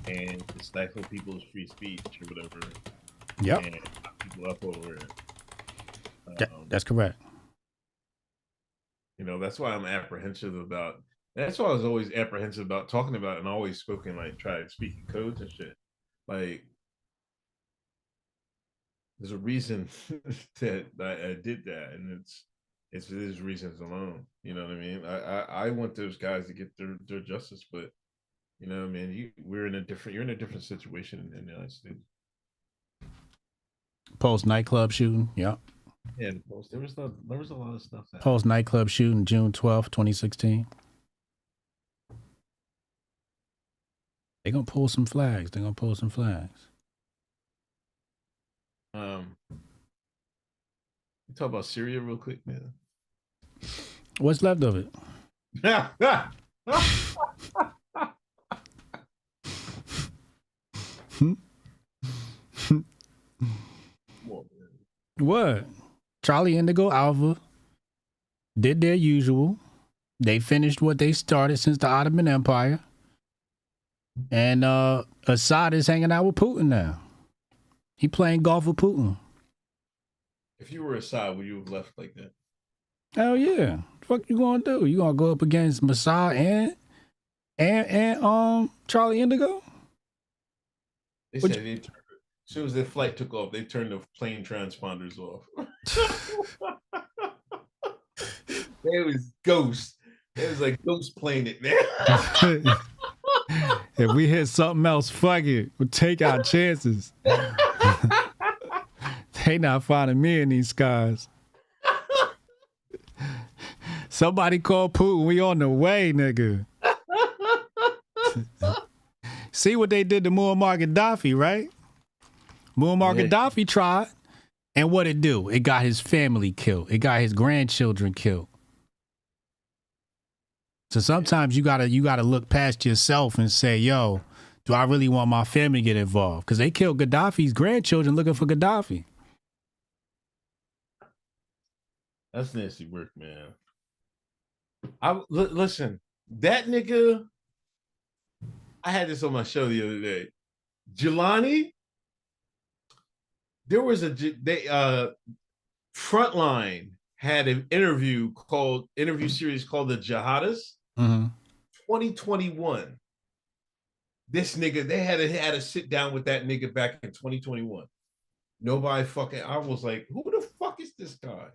And to stifle people's free speech or whatever. Yep. And lock people up over it. That's correct. You know, that's why I'm apprehensive about. That's why I was always apprehensive about talking about it, and always spoken like try speaking codes and shit. Like, there's a reason that I did that, and it's for these reasons alone. You know what I mean? I want those guys to get their justice, but you know what I mean? You're in a different situation in the United States. Post nightclub shooting, yep. Yeah, there was a lot of stuff. Post nightclub shooting, June 12th, 2016. They're gonna pull some flags. Talk about Syria real quick, man. What's left of it? What? Charlie Indigo Alpha did their usual. They finished what they started since the Ottoman Empire. And Assad is hanging out with Putin now. He playing golf with Putin. If you were Assad, would you have left like that? Hell yeah. What the fuck you gonna do? You gonna go up against Mossad and Charlie Indigo? They said as soon as their flight took off, they turned the plane transponders off. It was ghost. It was like ghost playing it, man. If we hit something else, fuck it. We'll take our chances. They not finding me in these skies. Somebody call Putin. We on the way, nigga. See what they did to Muammar Gaddafi, right? Muammar Gaddafi tried, and what it do? It got his family killed. It got his grandchildren killed. So sometimes you gotta look past yourself and say, yo, do I really want my family to get involved? Because they killed Gaddafi's grandchildren looking for Gaddafi. That's nasty work, man. Listen, that nigga, I had this on my show the other day. Jelani, there was Frontline had an interview series called The Jihadists. 2021. This nigga, they had to sit down with that nigga back in 2021. Nobody fucking, I was like, who the fuck is this guy?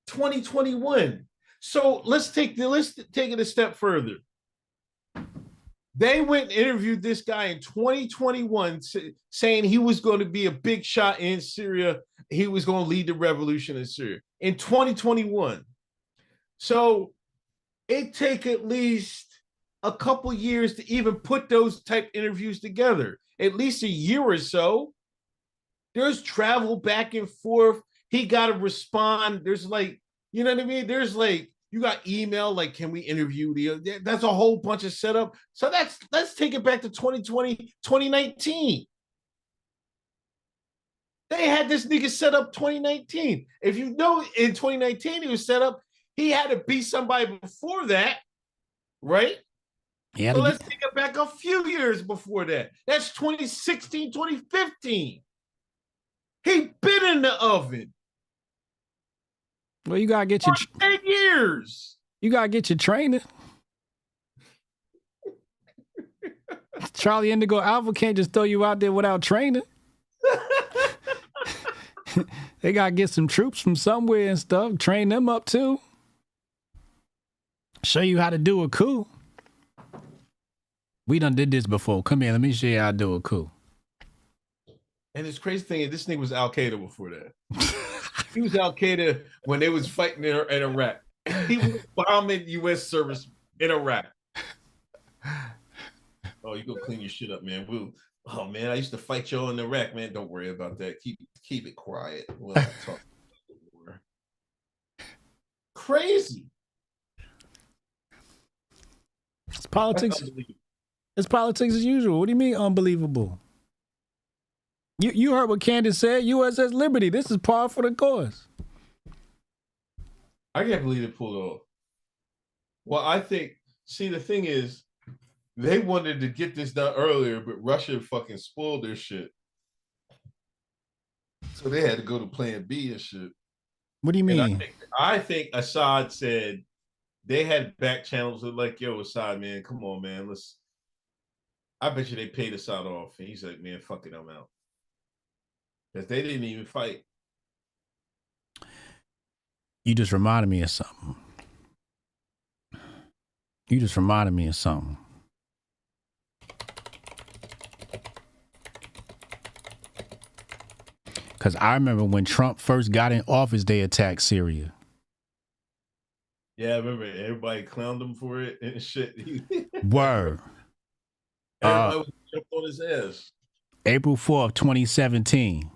2021. So let's take it a step further. They went and interviewed this guy in 2021 saying he was going to be a big shot in Syria. He was going to lead the revolution in Syria in 2021. So it take at least a couple years to even put those type interviews together, at least a year or so. There's travel back and forth. He got to respond. There's like, you know what I mean? There's like, you got email, like, can we interview the, that's a whole bunch of setup. So let's take it back to 2020, 2019. They had this nigga set up 2019. If you know, in 2019, he was set up, he had to be somebody before that, right? Yeah. So let's take it back a few years before that. That's 2016, 2015. He been in the oven. Well, you gotta get your 10 years. You gotta get your training. Charlie Indigo Alpha can't just throw you out there without training. They gotta get some troops from somewhere and stuff. Train them up too. Show you how to do a coup. We done did this before. Come here, let me show you how to do a coup. And this crazy thing is, this nigga was Al Qaeda before that. He was Al Qaeda when they was fighting in Iraq. He was bombing U.S. service in Iraq. Oh, you go clean your shit up, man. Oh man, I used to fight y'all in Iraq, man. Don't worry about that. Keep it quiet. We'll not talk anymore. Crazy. It's politics. It's politics as usual. What do you mean unbelievable? You heard what Candace said. USS Liberty. This is par for the course. I can't believe it pulled off. Well, I think, see, the thing is, they wanted to get this done earlier, but Russia fucking spoiled their shit. So they had to go to plan B and shit. What do you mean? I think Assad said they had back channels that like, yo, Assad, man, come on, man. I bet you they paid Assad off. And he's like, man, fuck it, I'm out. Because they didn't even fight. You just reminded me of something. Because I remember when Trump first got in office, they attacked Syria. Yeah, I remember everybody clowned him for it and shit. Word. Everybody was jumping on his ass. April 4th, 2017.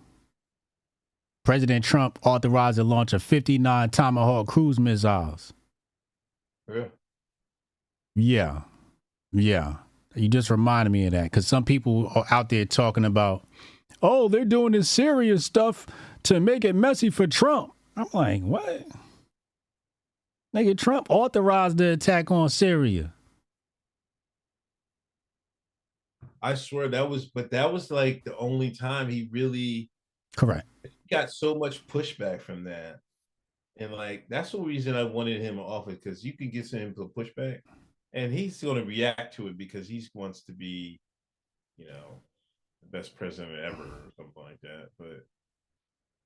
President Trump authorized the launch of 59 Tomahawk cruise missiles. Yeah. You just reminded me of that because some people are out there talking about, oh, they're doing this serious stuff to make it messy for Trump. I'm like, what? Nigga, Trump authorized the attack on Syria. I swear that was like the only time he really correct. Got so much pushback from that. And like, that's the reason I wanted him in office, because you can get him to pushback and he's going to react to it because he wants to be, you know, the best president ever or something like that. But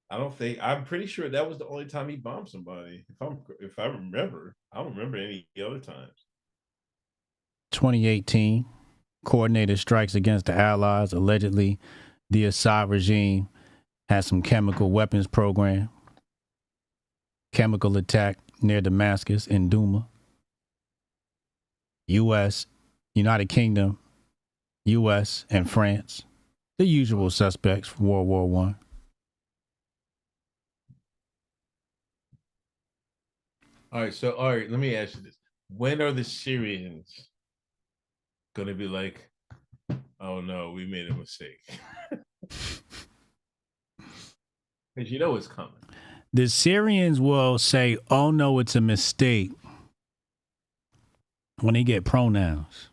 I'm pretty sure that was the only time he bombed somebody. If I remember, I don't remember any other times. 2018, coordinated strikes against the Allies. Allegedly, the Assad regime has some chemical weapons program. Chemical attack near Damascus in Douma. U.S., United Kingdom, U.S., and France. The usual suspects from World War I. All right, let me ask you this. When are the Syrians going to be like, oh no, we made a mistake? Because you know it's coming. The Syrians will say, oh no, it's a mistake when they get pronouns.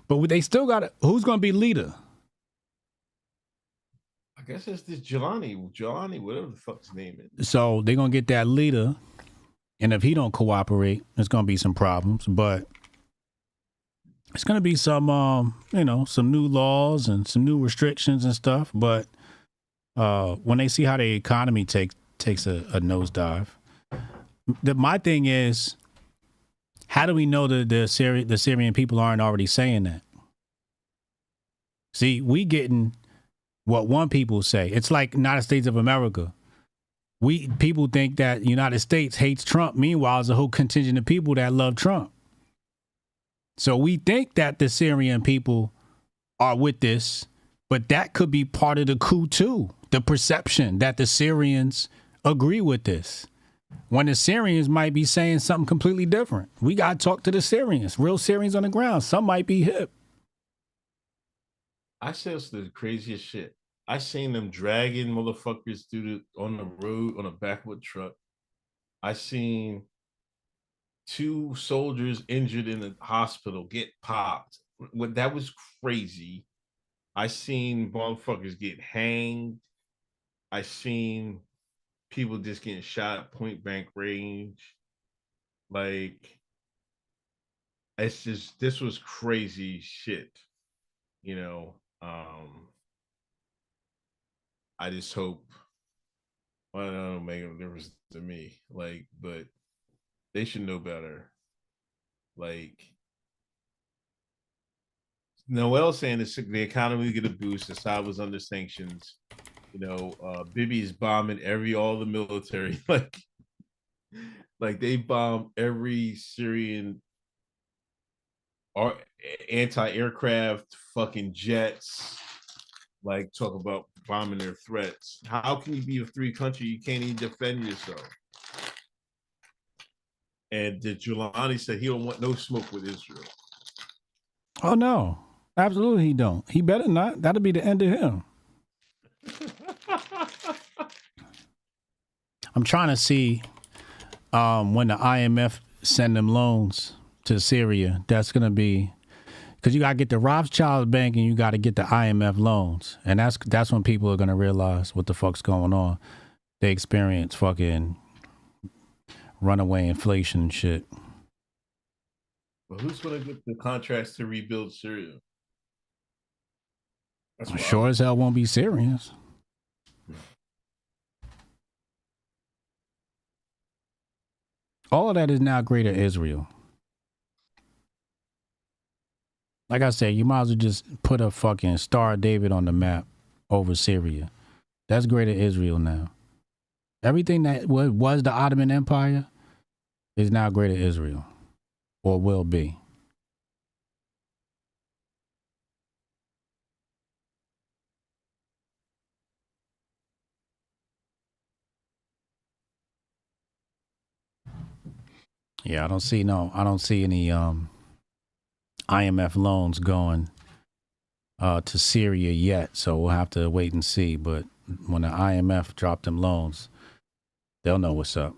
But they still got to, who's going to be leader? I guess it's this Jelani, whatever the fuck his name is. So they're going to get that leader. And if he don't cooperate, there's going to be some problems. But it's going to be some, some new laws and some new restrictions and stuff. But when they see how the economy takes a nosedive, my thing is, How do we know that the Syrian people aren't already saying that? See, we getting what one people say. It's like United States of America. People think that United States hates Trump. Meanwhile, there's a whole contingent of people that love Trump. So we think that the Syrian people are with this, but that could be part of the coup too. The perception that the Syrians agree with this, when the Syrians might be saying something completely different. We got to talk to the Syrians, real Syrians on the ground. Some might be hip. I said the craziest shit. I seen them dragging motherfuckers on the road on the back of a truck. I seen 2 soldiers injured in the hospital get popped. That was crazy. I seen motherfuckers get hanged. I seen people just getting shot at point blank range. Like, this was crazy shit. I just hope, I don't know, make a difference to me. Like, but they should know better. Like, Noel saying the economy will get a boost. Assad was under sanctions. Bibi is bombing all the military. like they bomb every Syrian anti-aircraft, fucking jets. Like, talk about bombing their threats. How can you be a free country? You can't even defend yourself. And Giuliani said he don't want no smoke with Israel. Oh, no. Absolutely he don't. He better not. That'll be the end of him. I'm trying to see when the IMF send them loans to Syria. That's going to be, because you got to get the Rothschild Bank and you got to get the IMF loans. And that's when people are going to realize what the fuck's going on. They experience fucking runaway inflation and shit. But who's going to get the contracts to rebuild Syria? Sure as hell won't be Syrians. All of that is now Greater Israel. Like I said, you might as well just put a fucking Star of David on the map over Syria. That's Greater Israel now. Everything that was the Ottoman Empire is now Greater Israel, or will be. Yeah, I don't see any IMF loans going to Syria yet, so we'll have to wait and see. But when the IMF drop them loans, they'll know what's up.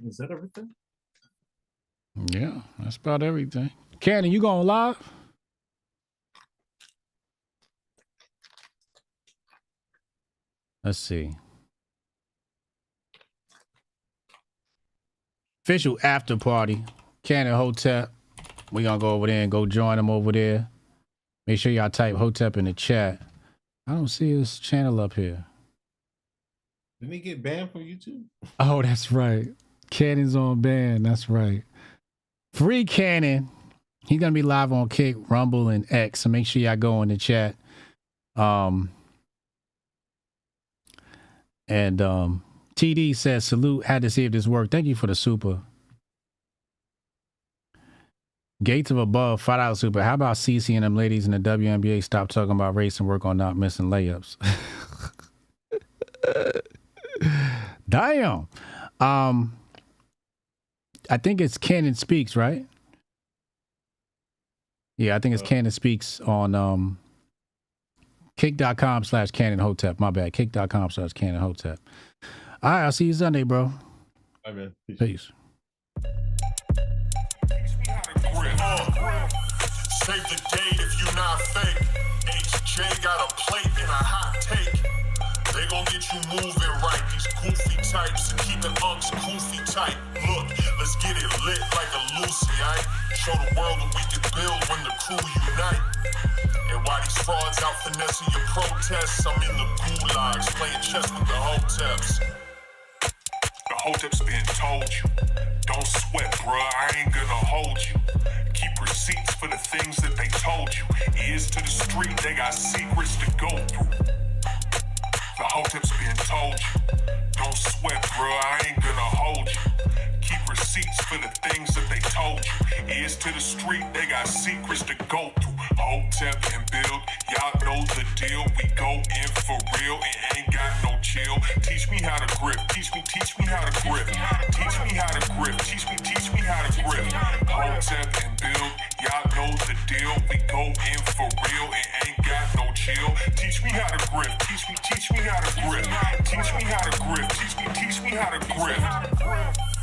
Is that everything? Yeah, that's about everything. Cannon, you going live? Let's see. Official after party. Cannon Hotep. We gonna go over there and go join them over there. Make sure y'all type Hotep in the chat. I don't see his channel up here. Didn't he get banned from YouTube? Oh, that's right. Cannon's on ban. That's right. Free Cannon. He's gonna be live on Kick, Rumble, and X. So make sure y'all go in the chat. And TD says, salute, had to see if this worked. Thank you for the super. Gates of Above, $5 super. How about CC and them ladies in the WNBA stop talking about race and work on not missing layups? Damn. I think it's Cannon Speaks, right? Yeah, I think it's Cannon Speaks on kick.com/Cannon Hotep. My bad. Kick.com/Cannon Hotep. All right, I'll see you Sunday, bro. All right, man. Peace. Save the date if you not fake. HJ got a plate and a hot take. They gon' get you moving right. These goofy types and keeping unks goofy tight. Look, let's get it lit like a Lucy, aight? Show the world what we can build when the crew unite. And while these frauds out finessing your protests, I'm in the gulags playing chess with the Hoteps. The Hoteps been told you, don't sweat, bruh, I ain't gonna hold you. Keep receipts for the things that they told you. Ears to the street, they got secrets to go through. The Hoteps been told you, don't sweat, bruh, I ain't gonna hold you. Keep receipts for the things that they told you. Ears to the street, they got secrets to go through. Hotep and build, y'all know the deal. We go in for real, it ain't got no chill. Teach me how to grip, teach me how to grip. Teach me how to grip, teach me how to grip. Hotep and build, y'all know the deal. We go in for real, it ain't got no chill. Teach me how to grip, teach me how to grip. Teach me how to grip, teach me how to grip.